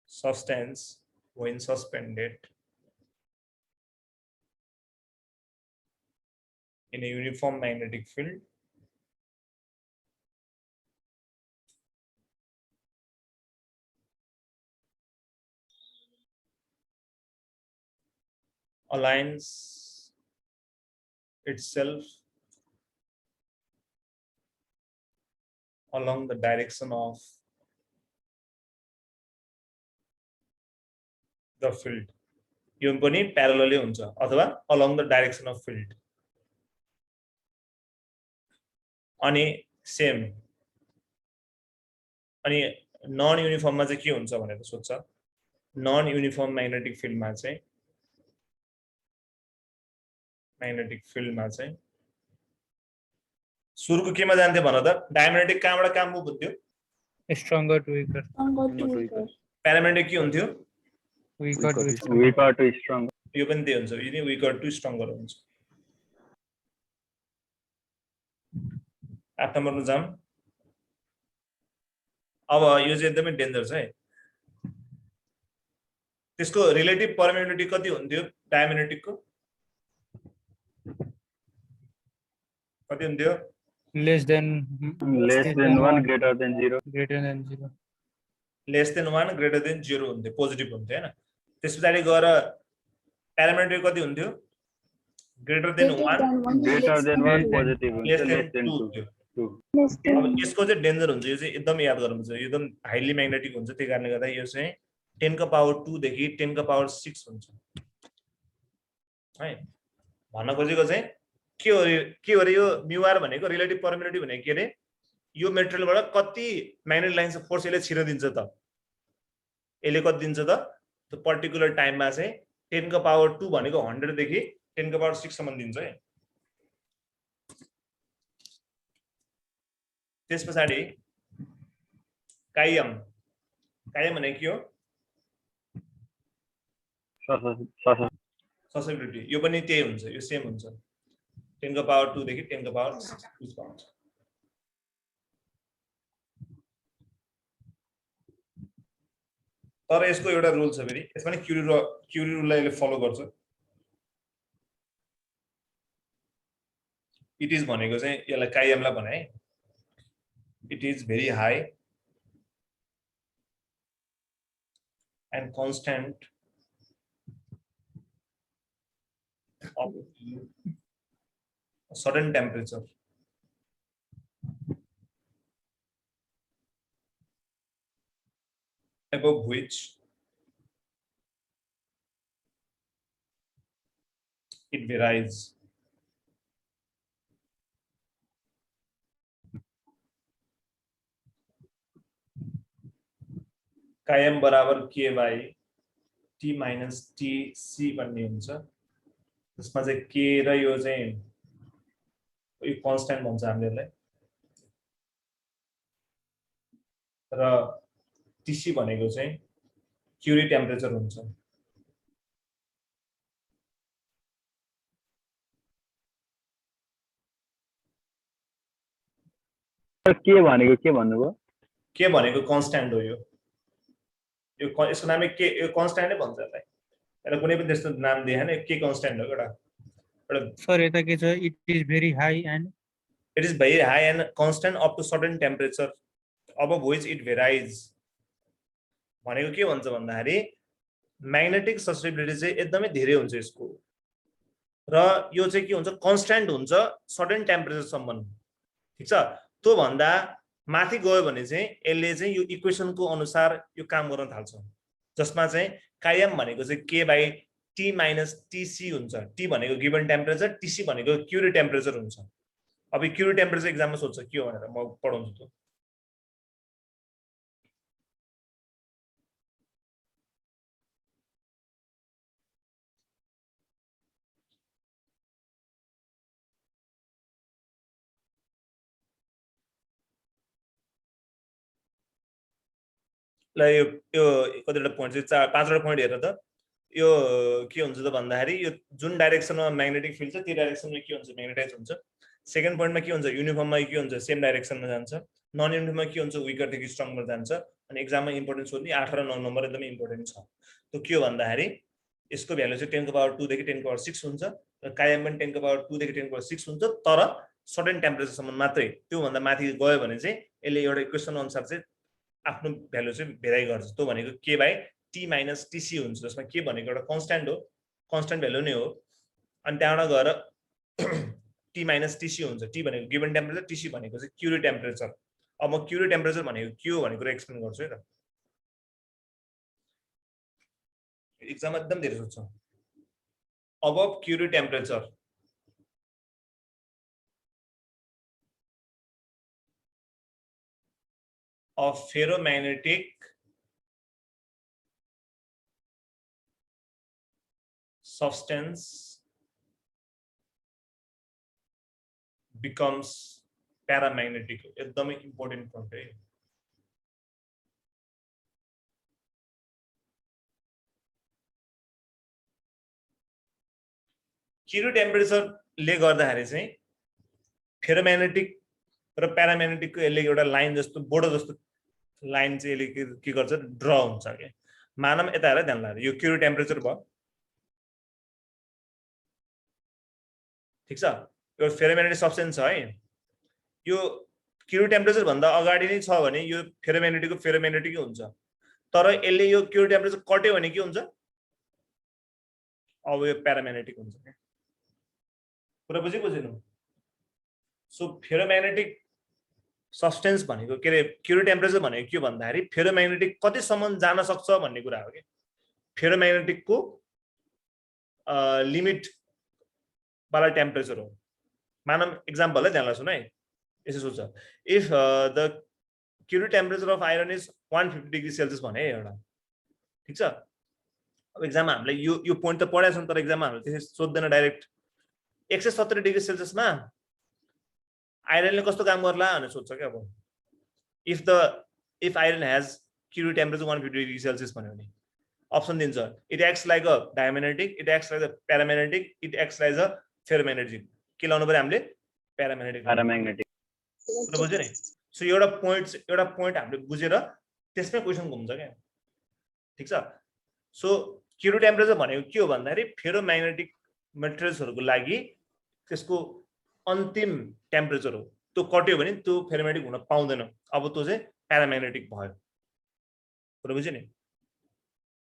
substance when suspended in a uniform magnetic field aligns itself along the direction of the field. यो पनि प्यारलली हुन्छ अथवा along the direction of field. अनि सेम अनि नन युनिफर्ममा चाहिँ के हुन्छ भनेर सोध्छ नन युनिफर्म म्याग्नेटिक फिल्डमा चाहिँ सुरुको केमा जान्थ्यो भन त डायमैग्नेटिक कहाँबाट कहाँ मुभ हुन्थ्यो Stronger to weaker. प्याराम्याग्नेटिक के हुन्थ्यो Weaker to stronger. Weaker to strong. यो पनि त्यही हुन्छ यो नि वीकर टु स्ट्रङ्गर हुन्छ 8 नम्बरमा जाम अब यो चाहिँ एकदमै डेन्जर छ है त्यसको रिलेटिभ परमिटिभिटी कति हुन्थ्यो डायमैग्नेटिकको कति हुन्थ्यो Less than 1 greater than 0. greater than 0. Less than 1 greater than 0 हुन्थ्यो पोजिटिभ हुन्थ्यो हैन त्यसपछि गएर प्याराम्याग्नेटिक कति हुन्थ्यो greater than 1 Greater than 1 positive. Less Less than than 2 2. हुन्थ्यो अब यसको चाहिँ डेन्जर हुन्छ यो चाहिँ एकदम याद गर्नुपर्छ यो एकदम हाइली म्याग्नेटिक हुन्छ त्यही कारणले गर्दा यो चाहिँ 10 को पावर 2 देखि 10 को पावर 6 हुन्छ है भन्न खोजेको चाहिँ के हो रे यो म्युआर भनेको रिलेटिभ परमिटिभिटी भनेको के रे यो मेटेरियलबाट कति म्याग्नेटिक लाइन्स अफ फोर्स यसले छिर्न दिन्छ त यसले कति दिन्छ त त्यो पर्टिकुलर टाइममा चाहिँ 10 को पावर 2 भनेको 100 देखि 10 को पावर 6 सम्म दिन्छ है त्यसपछि कायम भनेको के हो ससेप्टिबिलिटी यो पनि त्यही हुन्छ यो सेम हुन्छ 10 को पावर 2 देखि 10 को पावर 6 बिचमा हुन्छ तर यसको एउटा रुल छ फेरि यसमा नि क्युरी रुललाई यसले फलो गर्छ इट इज भनेको चाहिँ यसलाई कायमलाई भने है it is very high and constant of a certain temperature above which it varies km बराबर k by t minus tc भन्ने हुन्छ त्यसमा चाहिँ के र यो चाहिँ यो कन्स्ट्यान्ट भन्छ हामीले र टीसी भनेको चाहिँ क्युरी टेम्परेचर हुन्छ के भनेको के भन्नुभयो के भनेको कन्स्ट्यान्ट हो यो यसको नामै के यो कन्स्ट्यान्टै भन्छ यसलाई यसलाई कुनै पनि त्यस्तो नाम दिएन के कन्स्ट्यान्ट हो एउटा Sir, यता के छ it is very high and it is very high and constant up to certain temperature above which it varies भनेको के भन्छ भन्दाखेरि म्याग्नेटिक ससेप्टिबिलिटी चाहिँ एकदमै धेरै हुन्छ यसको र यो चाहिँ के हुन्छ कन्स्ट्यान्ट हुन्छ सर्टेन टेम्परेचर सम्म ठीक छ त्यो भन्दा माथि गयो भने चाहिँ यसले चाहिँ यो इक्वेसनको अनुसार यो काम गर्न थाल्छ जसमा चाहिँ कायम भनेको चाहिँ k by t minus tc हुन्छ t भनेको गिवन टेम्परेचर tc भनेको क्युरी टेम्परेचर हुन्छ अब यो क्युरी टेम्परेचर एक्जाममा सोध्छ के हो भनेर म पढाउँछु त्यो ल यो कतिवटा पोइन्ट चाहिँ पाँचवटा पोइन्ट हेर त यो के हुन्छ त भन्दाखेरि यो जुन डाइरेक्सनमा म्याग्नेटिक फिल्ड छ त्यो डाइरेक्सनमा के हुन्छ म्याग्नेटाइज हुन्छ सेकेन्ड पोइन्टमा के हुन्छ युनिफर्ममा के हुन्छ सेम डाइरेक्सनमा जान्छ नन युनिफर्ममा के हुन्छ विकरदेखि स्ट्रङमा जान्छ अनि एक्जाममा इम्पोर्टेन्ट सोध्ने 8 र 9 नम्बर एकदमै इम्पोर्टेन्ट छ त्यो के हो भन्दाखेरि यसको भ्यालु चाहिँ 10 को पावर 2 देखि 10 को पावर 6 हुन्छ र कायम पनि 10 को पावर 2 देखि 10 को पावर 6 हुन्छ तर सर्टेन टेम्परेचरसम्म मात्रै त्यो भन्दा माथि गयो भने चाहिँ यसले एउटा इक्वेसन अनुसार चाहिँ आफ्नो भ्यालु चाहिँ भेराइ गर्छ त्यो भनेको k by t minus tc हुन्छ जसमा के भनेको एउटा कन्स्ट्यान्ट हो कन्स्ट्यान्ट भ्यालु नै हो अनि त्यहाँबाट गएर t minus tc हुन्छ t भनेको गिवन टेम्परेचर tc भनेको चाहिँ क्युरी टेम्परेचर अब म क्युरी टेम्परेचर भनेको के हो भनेको एक्सप्लेन गर्छु है त एक्जाम एकदम धेरै सोध्छ above curie temperature of ferromagnetic substance becomes paramagnetic एकदमै इम्पोर्टेन्ट पोइन्ट है क्युरी टेम्परेचरले गर्दाखेरि चाहिँ फेरोम्याग्नेटिक र प्याराम्याग्नेटिकको यसले एउटा लाइन जस्तो बोर्डर जस्तो लाइन चाहिँ यसले के गर्छ ड्र हुन्छ के मानम यता हेर ध्यान लगाएर यो क्युरी टेम्परेचर भयो ठीक छ यो फेरोम्याग्नेटिक सब्स्टेन्स छ है यो क्युरी टेम्परेचर भन्दा अगाडि नै छ भने यो फेरोम्याग्नेटिकै हुन्छ तर यसले यो क्युरी टेम्परेचर कट्यो भने के हुन्छ अब यो प्याराम्याग्नेटिक हुन्छ के कुरा बुझिनु सो फेरोम्याग्नेटिक सब्स्टेन्स भनेको के रे क्युरी टेम्परेचर भनेको के भन्दाखेरि फेरोम्याग्नेटिक कतिसम्म जान सक्छ भन्ने कुरा हो के फेरोम्याग्नेटिकको लिमिट वाला टेम्परेचर हो मानम एक्जाम्पल है ध्यान सुन है यसो सोच if the Curie temperature of iron is 150 degree Celsius भने एउटा ठीक छ अब एक्जाममा हामीले यो पोइन्ट त पढाएको छौं तर एक्जाममा हामीले त्यसै सोध्दैन डाइरेक्ट 170 डिग्री सेल्सियसमा आइरनले कस्तो काम गर्ला भनेर सोध्छ के अब if iron has Curie temperature 150 degree Celsius भन्यो भने अप्सन दिन्छ it acts like a diamagnetic it acts like a paramagnetic it acts like a ferromagnetic के लाउनु पर्यो हामीले प्याराम्याग्नेटिक बुझ्यो नि सो एउटा पोइन्ट हामीले बुझेर त्यसमै क्वेशन घुम्छ क्या ठीक छ सो क्युरी टेम्परेचर भनेको के हो भन्दाखेरि फेरोम्याग्नेटिक मेटेरियल्सहरुको लागि त्यसको अन्तिम टेम्परेचर हो त्यो कट्यो भने त्यो फेरोमेटिक हुन पाउँदैन अब त्यो चाहिँ प्याराम्याग्नेटिक भयो कुरा बुझ्यो नि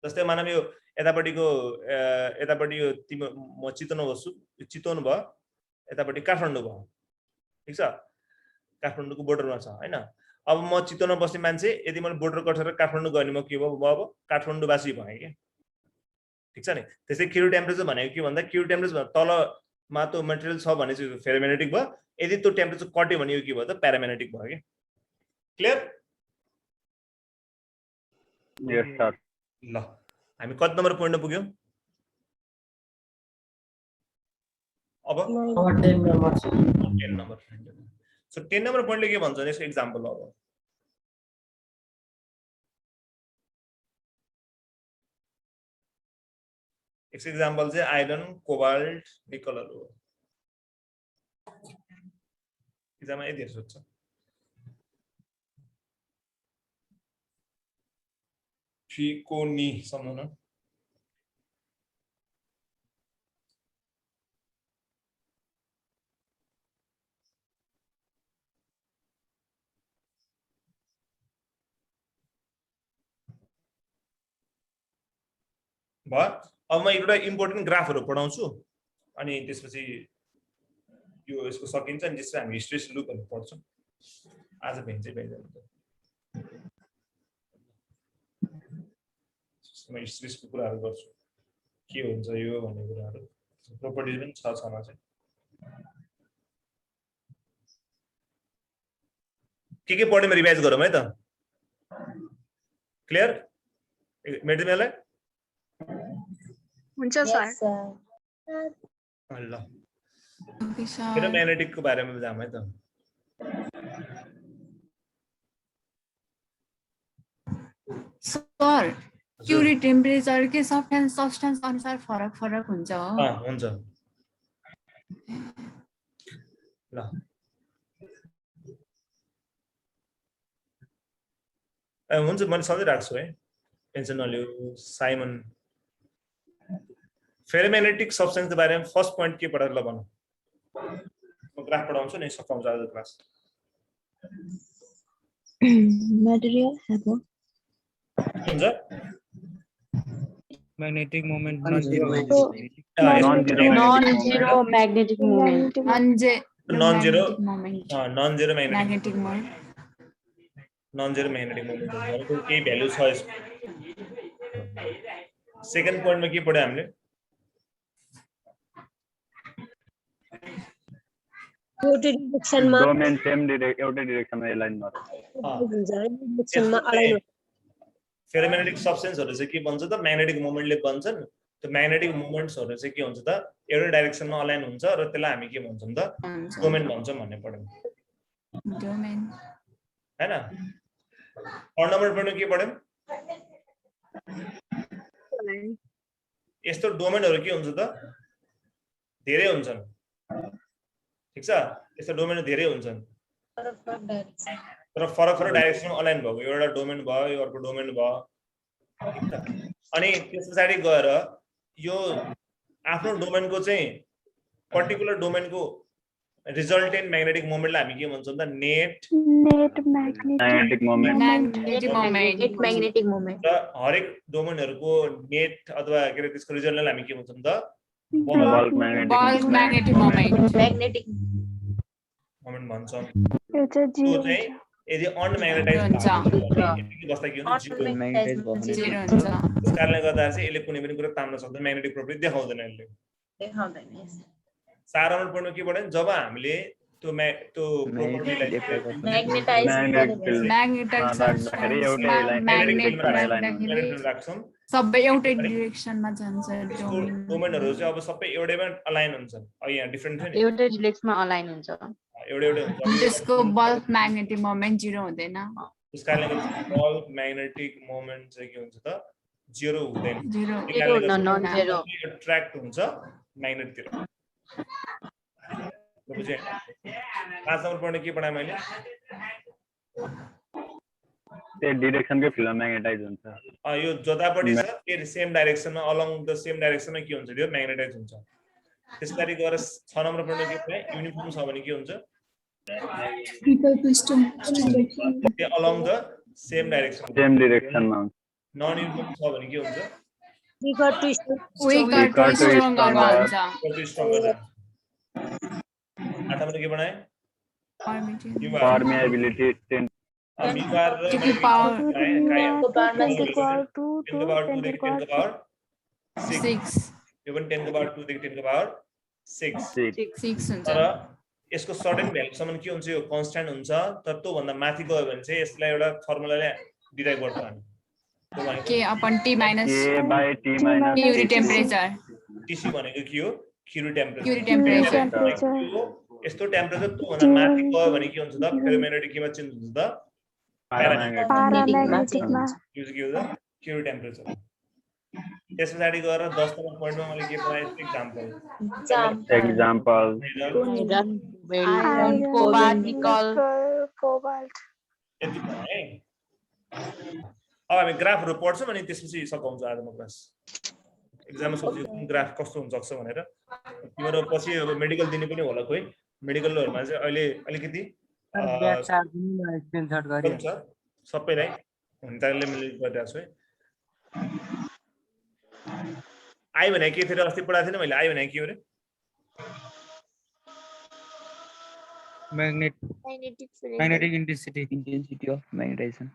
जस्तै मानव यो यतापट्टिको यो तिम्रो म चितवन बस्छु यो चितवन भयो यतापट्टि काठमाडौँ भयो ठीक छ काठमाडौँको बोर्डरमा छ हैन अब म चितवनमा बस्ने मान्छे यदि मैले बोर्डर कटेर काठमाडौँ गयो भने म के भयो अब काठमाडौँवासी भएँ के ठीक छ नि त्यसै क्यू टेम्परेचर भनेको के भन्दा क्यू टेम्परेचर तलमा त्यो मटेरियल छ भने चाहिँ फेरोम्याग्नेटिक भयो यदि त्यो टेम्परेचर कट्यो भने यो के भयो त प्याराम्याग्नेटिक भयो के क्लियर यस सर ल हामी कति नम्बर पोइन्टमा पुग्यौं अब 10 नम्बर सो 10 नम्बर पोइन्टले के भन्छ भने यसको एक्जाम्पल अब यसको एक्जाम्पल चाहिँ आइरन कोबाल्ट निकलहरु हो एक्जाममा यति सोध्छ ट्रिकोनी सम्झनु भयो अब म एउटा इम्पोर्टेन्ट ग्राफहरु पढाउँछु अनि त्यसपछि यो यसको सकिन्छ अनि त्यसपछि हामी हिस्ट्री लुपहरु पढ्छौं आज भेन्चै भेन्दैन म हिस्ट्रीको कुराहरु गर्छु के हुन्छ यो भन्ने कुराहरु प्रोपर्टिज पनि छ छमा चाहिँ के पढ्यौं रिभाइज गरौँ है त क्लियर मेडिमेलाई हुन्छ सर ल फेरोम्याग्नेटिक को बारेमा जाम है त सर क्युरी टेम्परेचर के सब्स्टेन्स अनुसार फरक हुन्छ हो हुन्छ ल हुन्छ मैले सधैँ राख्छु है टेन्सन नलियो साइमन फेरोम्याग्नेटिक सब्स्टेन्स को बारेमा फर्स्ट पॉइंट के पढाएर ल भनौं म ग्राफ पढाउँछु नि सकाउँछु आज क्लास material have हुन्छ magnetic moment non-zero magnetic moment non-zero magnetic moment non-zero magnetic moment भनेको केही भ्यालु छ यसको सेकेन्ड पोइन्टमा के पढ्यो हामीले एउटै डाइरेक्सनमा डोमेन सेम एउटै डाइरेक्सनमा एलाइन हुन्छ डाइरेक्सनमा अलाइन हुन्छ फेरोम्याग्नेटिक सब्स्टेन्सहरु चाहिँ के भन्छ त म्याग्नेटिक मोमेन्टले बन्छन् त्यो म्याग्नेटिक मोमेन्ट्सहरु चाहिँ के हुन्छ त एउटै डाइरेक्सनमा अलाइन हुन्छ र त्यसलाई हामी के भन्छौं त डोमेन भन्छौं भन्ने पढ्यौं डोमेन हैन 4 नम्बर पढ्नु के पढ्यौं यस्तो डोमेनहरु के हुन्छ त धेरै हुन्छन् ठीक छ यस्तो डोमेन धेरै हुन्छन् तर फरक डाइरेक्सनमा अलाइन भएको एउटा डोमेन भयो यो अर्को डोमेन भयो अनि त्यसपछि गएर यो आफ्नो डोमेनको चाहिँ पर्टिकुलर डोमेनको रिजल्टेन्ट म्याग्नेटिक मोमेन्टलाई हामी के भन्छौं त net magnetic moment magnetic moment र हरेक डोमेनहरुको नेट अथवा के रे त्यसको रिजल्टलाई हामी के भन्छौं त bulk magnetic moment magnetic moment भन्छौं यो चाहिँ त्यो चाहिँ यदि अनम्याग्नेटाइज बस्दा के हुन्छ zero हुन्छ त्यस कारणले गर्दा चाहिँ यसले कुनै पनि कुरा तान्न सक्दैन म्याग्नेटिक प्रोपर्टी देखाउँदैन यसले 4 नम्बर पढ्नु के पढ्यौं जब हामीले त्यो प्रोपर्टीलाई म्याग्नेटाइज राख्छौं सबै एउटै डाइरेक्सनमा जान्छ डोमेनहरु चाहिँ अब सबै एउटैमा अलाइन हुन्छन् अब यहाँ डिफरेन्ट छ नि एउटै डाइरेक्सनमा अलाइन हुन्छ एउटै हुन्छ त्यसको बल्क म्याग्नेटिक मोमेन्ट जिरो हुँदैन त्यसकारणले गर्दा बल्क म्याग्नेटिक मोमेन्ट चाहिँ के हुन्छ त जिरो हुँदैन जिरो non-zero अट्र्याक्ट हुन्छ म्याग्नेटतिर बुझे 5 नम्बर पढ्ने के पढाए मैले त्यो डाइरेक्सनकै फिल्डमा म्याग्नेटाइज हुन्छ यो जतापट्टि छ त्यो सेम डाइरेक्सनमा अलोङ द सेम डाइरेक्सनमा के हुन्छ त्यो म्याग्नेटाइज हुन्छ त्यसपछि गएर 6 नम्बर पढ्नु के भयो युनिफर्म छ भने के हुन्छ त्यो along the same direction same डिरेक्सनमा हुन्छ नन युनिफर्म छ भने के हुन्छ Weaker to strong. Weaker to stronger हुन्छ त्यो stronger जान्छ 8 नम्बर के बनाए परमिएबिलिटी 10 अमिकार र To the power 10 to the power 2 to 10 to the power 6 6 यो पनि 10 को पावर 2 देखि 10 को पावर 6 6 हुन्छ तर यसको सर्टेन भ्यालुसम्म के हुन्छ यो कन्स्ट्यान्ट हुन्छ तर त्यो भन्दा माथि गयो भने चाहिँ यसलाई एउटा फर्मुलाले डिराइभ गर्छ हामी त्यो भनेको K upon T minus K by T minus Curie temperature TC भनेको के हो Curie temperature Curie temperature temperature यस्तो टेम्परेचर त्यो भन्दा माथि गयो भने के हुन्छ त फेरोमैग्नेटिक केमा चेन्ज हुन्छ त paramagnetic मा यो चाहिँ के हो त क्युरी टेम्परेचर त्यसपछि गएर 10 नम्बर पोइन्टमा मैले के बनाए example example iron cobalt nickel cobalt यति है अब हामी ग्राफहरु पढ्छौं अनि त्यसपछि सकाउँछ आजको क्लास एक्जाममा सोध्छु कुन ग्राफ कस्तो हुन सक्छ भनेर तिम्रो पछि अब मेडिकल दिने पनि होला खोइ मेडिकलहरुमा चाहिँ अहिले अलिकति स्क्रिनशट गरे हुन्छ सबैलाई हुन्ताले मैले गरिरहेको छु है आई भने के थियो अस्ति पढाएको थिएन मैले आई भने के हो रे magnetic intensity of magnetization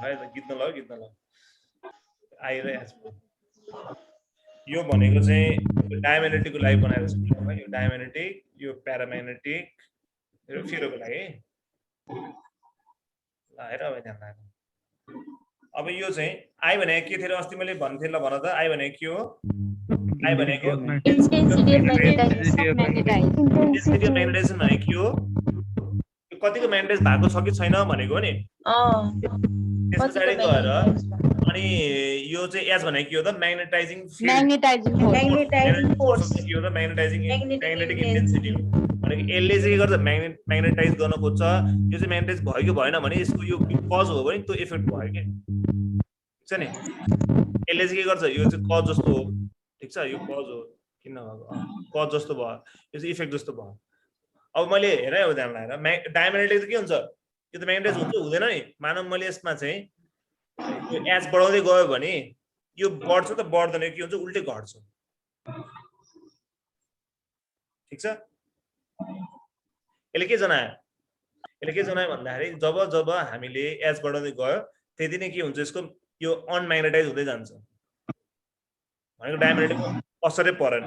है त गीत नलाउ आई र एच यो भनेको चाहिँ डायमैग्नेटिकको लागि बनाएको छ यो डायमैग्नेटिक यो प्यारामैग्नेटिक यो फेरोको लागि ल हेर अब ध्यान राख अब यो चाहिँ आई भने के थियो अस्ति मैले भन्थे ल भन त आई भने के हो आई भनेको intensity of magnetization intensity of magnetization भने के हो यो कतिको म्याग्नेटाइज भएको छ कि छैन भनेको नि त्यसपछि गएर अनि यो चाहिँ एच भने के हो त म्याग्नेटाइजिङ फोर्स के हो त म्याग्नेटाइजिङ म्याग्नेटिक इन्टेन्सिटी हो भनेको यसले चाहिँ के गर्छ म्याग्नेटाइज गर्न खोज्छ यो चाहिँ म्याग्नेटाइज भयो कि भएन भने यसको यो कज हो भने त्यो इफेक्ट भयो के ठीक छ नि यसले चाहिँ के गर्छ यो चाहिँ कज जस्तो हो ठीक छ यो कज हो किन कज जस्तो भयो यो चाहिँ इफेक्ट जस्तो भयो अब मैले हेर अब ध्यान लगाएर डायमैग्नेटिक के हुन्छ यो त म्याग्नेटाइज हुन्छ हुँदैन नि मानव मैले यसमा चाहिँ यो एच बढाउँदै गयो भने यो बढ्छ त बढ्दैन के हुन्छ उल्टै घट्छ ठीक छ यसले के जनायो भन्दाखेरि जब हामीले एच बढाउँदै गयो त्यति नै के हुन्छ यसको यो अनम्याग्नेटाइज हुँदै जान्छ भनेको डायमैग्नेटिक असरै परेन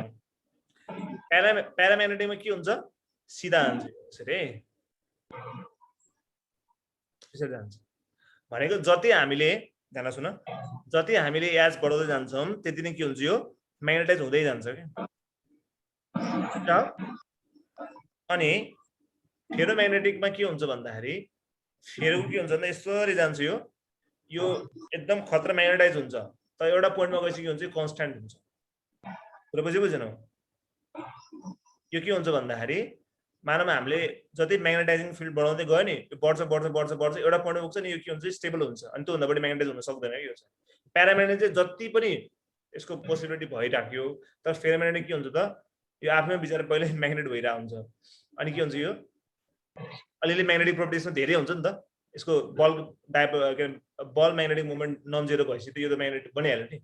प्याराम्याग्नेटिकमा के हुन्छ सीधा जान्छ यसरी जान्छ भनेको जति हामीले ध्यान सुन जति हामीले एच बढाउँदै जान्छौं त्यति नै के हुन्छ यो म्याग्नेटाइज हुँदै जान्छ के अनि फेरोम्याग्नेटिकमा के हुन्छ भन्दाखेरि फेरोको के हुन्छ भन्दा यसरी जान्छ यो एकदम खतरा म्याग्नेटाइज हुन्छ तर एउटा पोइन्टमा गएपछि के हुन्छ कन्स्ट्यान्ट हुन्छ कुरा बुझेनौ यो के हुन्छ भन्दाखेरि मानव हामीले जति म्याग्नेटाइजिङ फिल्ड बढाउँदै गयो नि यो बढ्छ एउटा पोइन्टमा पुग्छ नि यो के हुन्छ स्टेबल हुन्छ अनि त्यो भन्दा बढी म्याग्नेटाइज हुन सक्दैन यो चाहिँ प्याराम्याग्नेटिक चाहिँ जति पनि यसको पोसिबिलिटी भइराख्यो तर फेरोम्याग्नेटिक के हुन्छ त यो आफैमा बिचारा पहिले म्याग्नेट भइरा हुन्छ अनि के हुन्छ यो अलिअलि म्याग्नेटिक प्रोपर्टिजमा धेरै हुन्छ नि त यसको बल म्याग्नेटिक मोमेन्ट नन जेरो भएपछि त यो त म्याग्नेटिक बनिहाल्यो नि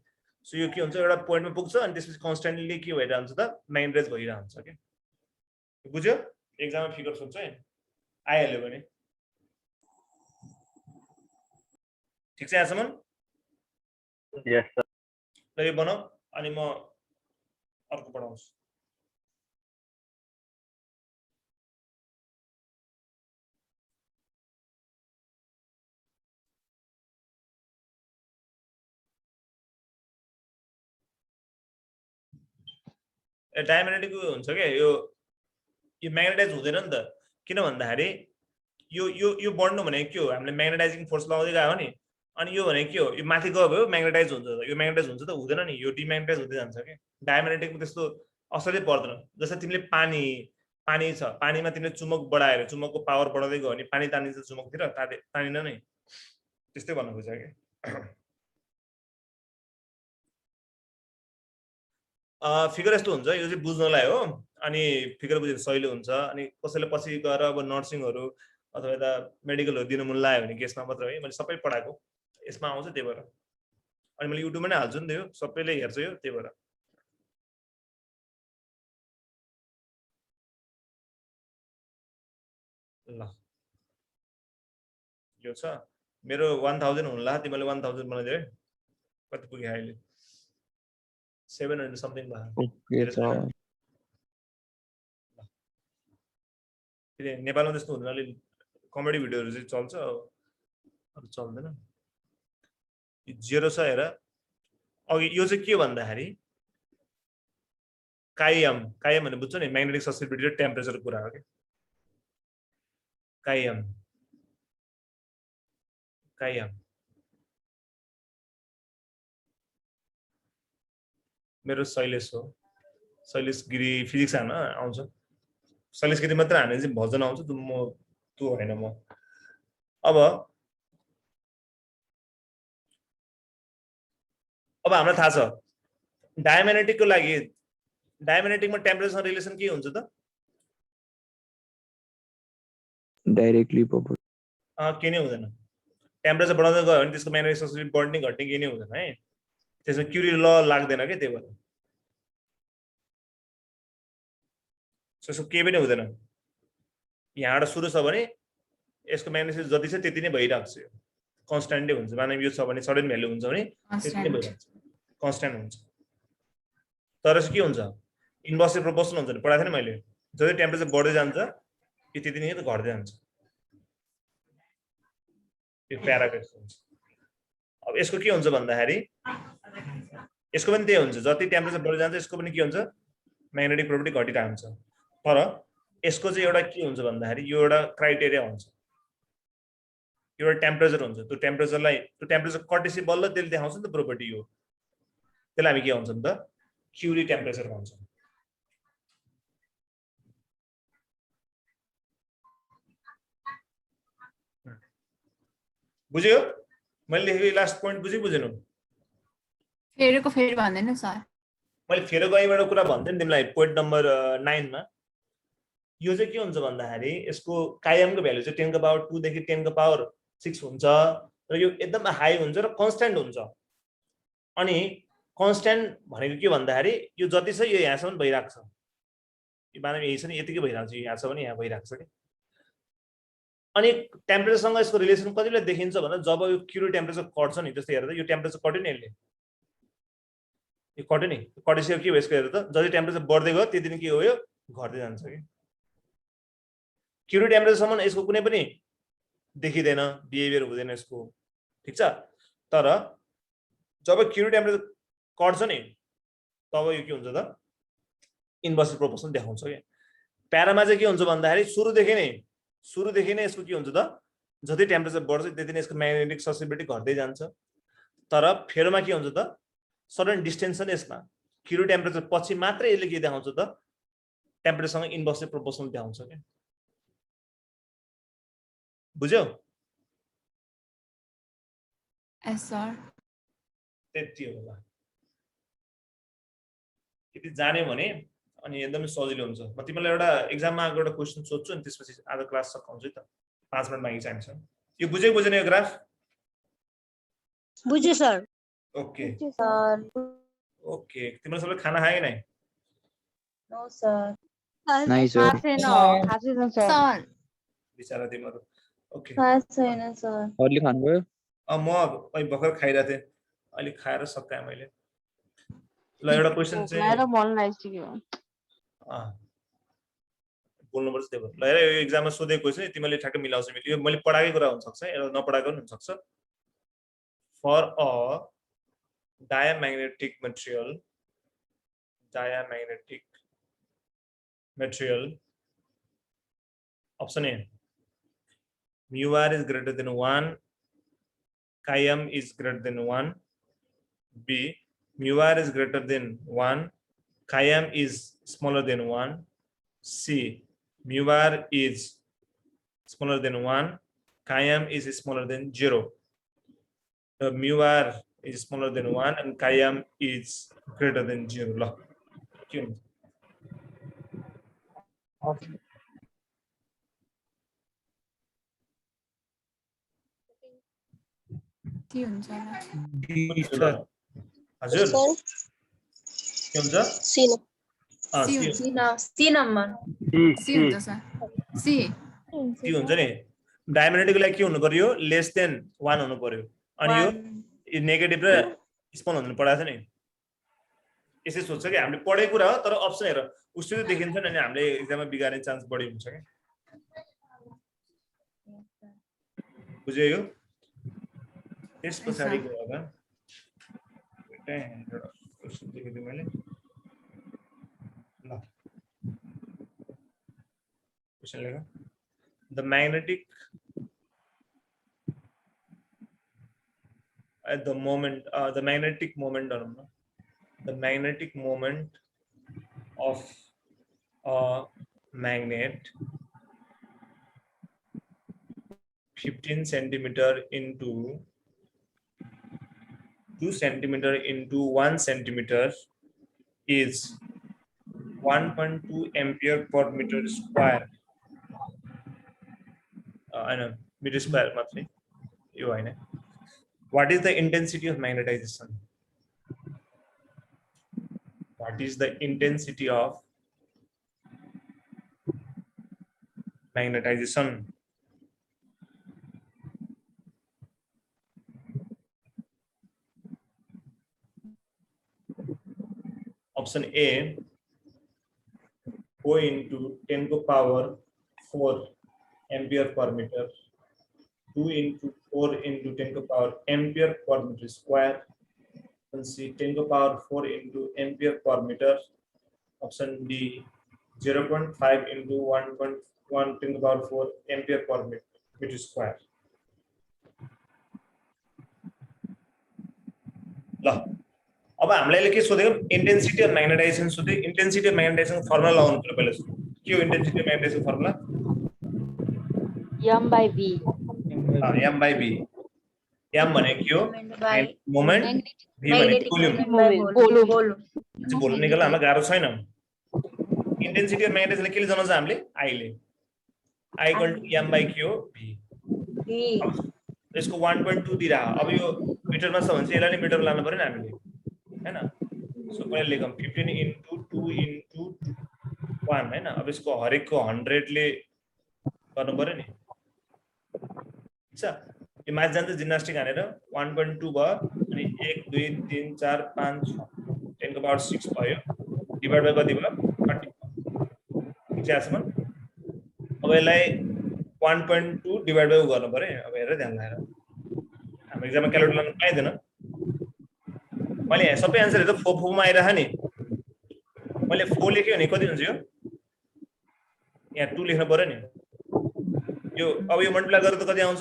सो यो के हुन्छ एउटा पोइन्टमा पुग्छ अनि त्यसपछि कन्स्ट्यान्टली के भइरहन्छ त म्याग्नेटाइज भइरहन्छ के बुझ्यो एक्जाममा फिगर सोध्छ है आइहाल्यो भने ठिक छ यहाँसम्म यस सर ल यो बनाऊ अनि म अर्को पढाउँछु डायमैग्नेटिक हुन्छ के यो म्याग्नेटाइज हुँदैन नि त किन भन्दाखेरि यो बढ्नु भनेको के हो हामीले म्याग्नेटाइजिङ फोर्स लगाउँदै गयो नि अनि यो भनेको के हो यो माथि गयो भयो म्याग्नेटाइज हुन्छ यो म्याग्नेटाइज हुन्छ त हुँदैन नि यो डिम्याग्नेटाइज हुँदै जान्छ के डायमैग्नेटिकमा त्यस्तो असरै पर्दैन जस्तै तिमीले पानी छ पानीमा तिमीले चुम्बक बढाएर चुम्बकको पावर बढाउँदै गयो भने पानी तानिन्छ चुम्बकतिर तानिन नै त्यस्तै भन्नु खोजेको के फिगर यस्तो हुन्छ, यो चाहिँ बुझ्नलाई हो, अनि फिगर बुझेर सहिलो हुन्छ। अनि कसैले पछि गएर अब नर्सिङहरू अथवा यता मेडिकलहरू दिनु मन लाग्यो भने केसमा मात्र है मैले सबै पढाएको यसमा आउँछ, त्यही भएर। अनि मैले युट्युबमा नै हाल्छु नि त, यो सबैले हेर्छ यो, त्यही भएर। ल यो छ मेरो 1000 हुन्ला, तिमीले 1000 बनाइदियो है। कति पुग्यो अहिले? 700 समथिङ भयो। Okay sir. फेरि नेपालमा त्यस्तो हुँदैन, अलि कमेडी भिडियोहरू चाहिँ चल्छ, अरू चल्दैन। यो 0 छ हेर। अघि यो चाहिँ के भन्दाखेरि कायम भने बुझ्छ नि, म्याग्नेटिक सस्टेबिलिटी र टेम्परेचरको कुरा हो कि। कायम मेरो शैलेश हो, शैलेश गिरी फिजिक्स हान्न आउँछ। शैलेश गिरी मात्र हाने चाहिँ भजन आउँछ, तँ होइन म। अब हामीलाई थाहा छ डायम्याग्नेटिकको लागि डायम्याग्नेटिकमा टेम्परेचरसँग रिलेसन के हुन्छ त? Directly proportional. के नै हुँदैन। टेम्परेचर बढाउँदै गयो भने त्यसको म्याग्नेटिक सस्टेबिलिटी बढ्ने घट्ने के नै हुँदैन है। त्यसमा क्युरी ल लाग्दैन के, त्यही भएर त्यसको केही पनि हुँदैन। यहाँबाट सुरु छ भने यसको म्याग्नेटिक जति छ त्यति नै भइरहेको छ, कन्स्ट्यान्टै हुन्छ। मानव यो छ भने सडन भ्यालु हुन्छ भने त्यति नै भइरहेको छ, कन्स्ट्यान्ट हुन्छ। तर के हुन्छ, इन्भर्सली प्रोपोर्सनल हुन्छ नि, पढाएको थिएँ नि मैले। जति टेम्परेचर बढ्दै जान्छ यो त्यति नै त घट्दै जान्छ, यो प्याराग्राफ हुन्छ। अब यसको के हुन्छ भन्दाखेरि यसको पनि त्यही हुन्छ, जति टेम्परेचर बढ्दै जान्छ यसको पनि के हुन्छ, म्याग्नेटिक प्रोपर्टी घटिरहेको हुन्छ। तर यसको चाहिँ एउटा के हुन्छ भन्दाखेरि यो एउटा क्राइटेरिया हुन्छ, एउटा टेम्परेचर हुन्छ। त्यो टेम्परेचर कटेसी बल्ल त्यसले देखाउँछ नि त प्रोपर्टी। यो त्यसलाई हामी के भन्छौँ त, क्युरी टेम्परेचर भन्छौँ। बुझ्यो? मैले लेखेको लास्ट पोइन्ट बुझेनु? फेरि भन्दैन सर। मैले फेरि गएबाट कुरा भन्थे नि तिमीलाई पोइन्ट नम्बर 9 मा। यो चाहिँ के हुन्छ भन्दाखेरि यसको कायमको भ्यालु चाहिँ 10 को पावर 2 देखि 10 को पावर 6 हुन्छ र यो एकदम हाई हुन्छ र कन्स्ट्यान्ट हुन्छ। अनि कन्स्ट्यान्ट भनेको के भन्दाखेरि यो जति छ यो यहाँसम्म भइरहेको छ, यो मानव यही छ नि, यतिकै भइरहेको छ, यहाँ छ भने यहाँ भइरहेको छ कि। अनि टेम्परेचरसँग यसको रिलेसन कति बेला देखिन्छ भन्दा जब यो क्युरी टेम्परेचर कट्छ नि, जस्तै हेर्दा यो टेम्परेचर कट्यो नि, यसले यो कट्यो नि, कटेपछि के भयो यसको हेर्दा त, जति टेम्परेचर बढ्दै गयो त्यति नै के हो, यो घट्दै जान्छ कि। क्युरी टेम्परेचरसम्म यसको कुनै पनि देखिँदैन, बिहेभियर हुँदैन यसको, ठिक छ। तर जब क्युरी टेम्परेचर कट्छ नि तब यो के हुन्छ त, इन्भर्सली प्रोपोर्सनल देखाउँछ कि। प्यारामा चाहिँ के हुन्छ भन्दाखेरि सुरुदेखि नै यसको के हुन्छ त, जति टेम्परेचर बढ्छ त्यति नै यसको म्याग्नेटिक सस्टेबिलिटी घट्दै जान्छ। तर फेरोमा के हुन्छ त, सडन डिस्टेन्स छ नि यसमा, क्युरी टेम्परेचर पछि मात्र यसले के देखाउँछ त, टेम्परेचरसँग इन्भर्सली प्रोपोर्सनल देखाउँछ क्या। बुझ्यौ? यस सर। त्यति होला। यति जान्यो भने अनि एकदमै सजिलो हुन्छ। म तिमीलाई एउटा एक्जाममा आएको एउटा क्वेसन सोध्छु अनि त्यसपछि आज क्लास सकाउँछु है त, 5 मिनट मागि चाहिन्छ। यो बुझेन यो ग्राफ? बुझ्यो सर। Okay sir. ओके, तिमीले सबैले खाना खायो कि नै? No sir. नहीं सर। सर बिचारा तिमीहरू। ओके खास छैन सर। अरूले खानुभयो? म अहिले भर्खर खाइरहेको थिएँ, अहिले खाएर सकाएँ मैले। ल एउटा क्वेसन चाहिँ बोल्नुपर्छ त्यही भएर। ल हेर यो एक्जाममा सोधेको क्वेसन तिमीले ठ्याक्कै मिलाउँछ, यो मैले पढाएकै कुरा हुनसक्छ, एउटा नपढाएको पनि हुनसक्छ। For a diamagnetic material, option A, mu r is greater than 1, chi m is greater than 1. B, mu r is greater than 1, chi m is smaller than 1. C, mu r is smaller than 1, chi m is smaller than 0. Mu r is smaller than 1 and chi m is greater than 0. के हुन्छ के हुन्छ होला D sir. हजुर के हुन्छ C C number C, C C. हुन्छ sir C C हुन्छ नि डायमन्डेडको लागि के हुनु पर्यो लेस देन 1 हुनु पर्यो अनि यो नेगेटिभ र स्मल हुनु पढाएको छ नि यसै सोच्छ कि हामीले पढेको कुरा हो तर अप्सन हेर उस्तो देखिन्छ नि अनि हामीले एक्जाममा बिगार्ने चान्स बढी हुन्छ के बुझ्यो यो त्यस पछाडिको अब क्वेशन देखेँ मैले ल क्वेशन लेख the magnetic at the moment the magnetic moment of a magnet 15 centimeter into 2 centimeter into 1 centimeter is 1.2 ampere per meter square I know meter square matri yo haina what is the intensity of magnetization what is the intensity of magnetization option A 4 into 10 to power 4 ampere per meter 2 into 4 into 10 to power ampere per meter square and C 10 to power 4 into ampere per meter option D 0.5 into 1.1 10 to power 4 ampere per meter square ल अब हामीलाई के सोधेको intensity of म्याग्नेटाइजेसन सोधे intensity of magnetization formula लगाउनु पर्यो पहिला के हो intensity of magnetization formula M by V. m by v m भनेको के हो मोमेन्ट v भनेको भोल्युम भोल्युम निकाल्न हामीलाई गाह्रो छैन इन्टेन्सिटी अफ म्याग्नेटाइजेसन के ले जनाउँछ हामीले I ले I = m by के हो v यसको 1.2 दिरा अब यो मिटरमा छ भने चाहिँ यसलाई नै मिटर लानु पर्यो नि हामीले हैन सो पहिला लेखौं 15 into 2 into 1 हैन अब यसको हरेकको 100 ले गर्नु पर्यो नि ठीक छ यो म्याथ जान्छ जिम्नास्टिक हानेर 1.2 भयो अनि 1 2 3 4 5 6 10 को पावर 6 भयो डिभाइड बाइ कति भयो 30 ठीक छ आसमान अब यसलाई 1.2 डिभाइड बाइ गर्नु पर्यो अब हेरेर ध्यान लगाएर हामी एक्जाममा क्याल्कुलेटर गर्न पाइदैन मैले सबै आन्सर हेर्दा 4 मा आइराछ नि मैले 4 लेख्यो भने कति हुन्छ यो यहाँ 2 लेख्नु पर्यो नि यो अब यो मल्टिप्लाई गरेर त कति आउँछ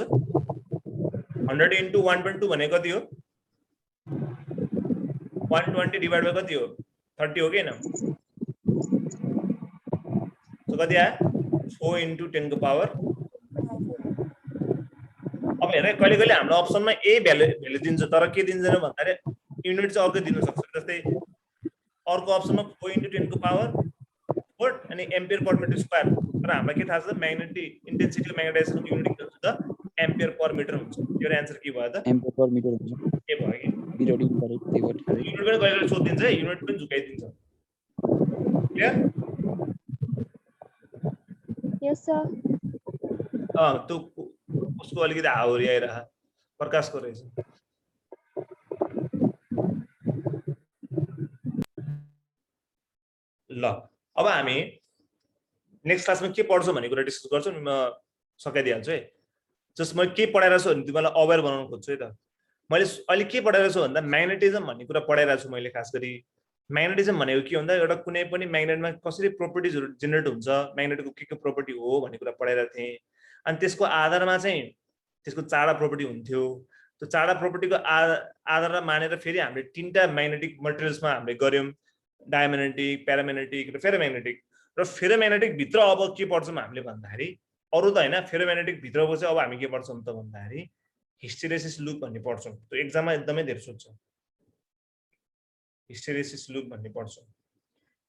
100 into 1.2 भने कति हो 120 डिवाइड बाइ कति हो 30 हो के हैन सो कति आयो 4 into 10 को पावर अब हेर कहिले कहिले हाम्रो अप्सनमा ए भ्यालु दिन्छ तर के दिँदैन भन्दाखेरि युनिट चाहिँ अर्को दिन सक्छ जस्तै अर्को अप्सनमा 4 into 10 को पावर 4 अनि एम्पियर पर मिटर स्क्वायर तर हामीलाई के थाहा छ म्याग्नेटिक इन्टेन्सिटी अफ म्याग्नेटाइजेसन युनिट के हुन्छ त एम्पियर पर मिटर हुन्छ यो आन्सर के भयो त एम्पियर पर मिटर हुन्छ के भयो कि बिरोडिङ गरेको त्यही भएर युनिट पनि कहिले कहिले सोधिदिन्छ है युनिट पनि झुकाइदिन्छ क्लियर यस सर त्यो उसको अलिकति हाउरी आइरह प्रकाशको रहेछ ल अब हामी नेक्स्ट क्लासमा के पढ्छौं भन्ने कुरा डिस्कस गर्छौं नि म सकाइदिहाल्छु है जस्ट म के पढाइरहेको छु भने तिमीलाई अवेयर बनाउन खोज्छु है त मैले अहिले के पढाइरहेको छु भन्दा म्याग्नेटिजम भन्ने कुरा पढाइरहेको छु मैले खास गरी म्याग्नेटिजम भनेको के भन्दा एउटा कुनै पनि म्याग्नेटमा कसरी प्रोपर्टिजहरु जेनेरेट हुन्छ म्याग्नेटको के प्रोपर्टी हो भन्ने कुरा पढाइरहेको थिएँ अनि त्यसको आधारमा चाहिँ त्यसको चारवटा प्रोपर्टी हुन्थ्यो त्यो चारवटा प्रोपर्टीको आधारमा मानेर फेरि हामीले तीनटा म्याग्नेटिक मटेरियल्समा हामीले गर्यौं डायम्याग्नेटिक प्याराम्याग्नेटिक र फेरोम्याग्नेटिक र फेरोम्याग्नेटिक भित्र अब के पढ्छौं हामीले भन्दाखेरि अरु त हैन फेरोम्याग्नेटिक भित्रको चाहिँ अब हामी के पढ्छौं त भन्दाखेरि हिस्टेरेसिस लूप भन्ने पढ्छौं त्यो एक्जाममा एकदमै धेरै सोध्छ हिस्टेरेसिस लूप भन्ने पढ्छौं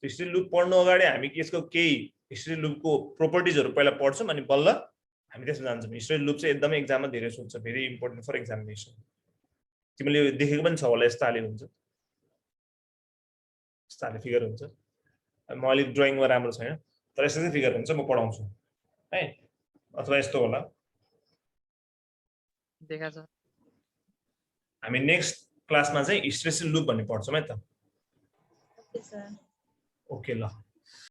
हिस्ट्री लुप पढ्नु अगाडि हामी यसको केही हिस्ट्री लुपको प्रोपर्टिजहरु पहिला पढ्छौं अनि बल्ल हामी त्यसमा जान्छौं। हिस्ट्री लुप चाहिँ एकदमै एक्जाममा धेरै सोध्छ, भेरी इम्पोर्टेन्ट फर एक्जामिनेसन। तिमीले देखेको पनि छ होला, यस्तो हाले हुन्छ, यस्तो हाले फिगर हुन्छ। म अलि ड्राइङमा राम्रो छैन, तर यस्तो चाहिँ फिगर हुन्छ, म पढाउँछु है, अथवा यस्तो होला। देखा छ। हामी नेक्स्ट क्लासमा चाहिँ हिस्ट्रेसियल लुप भन्ने पढ्छौं है त। Okay sir. ओके ल।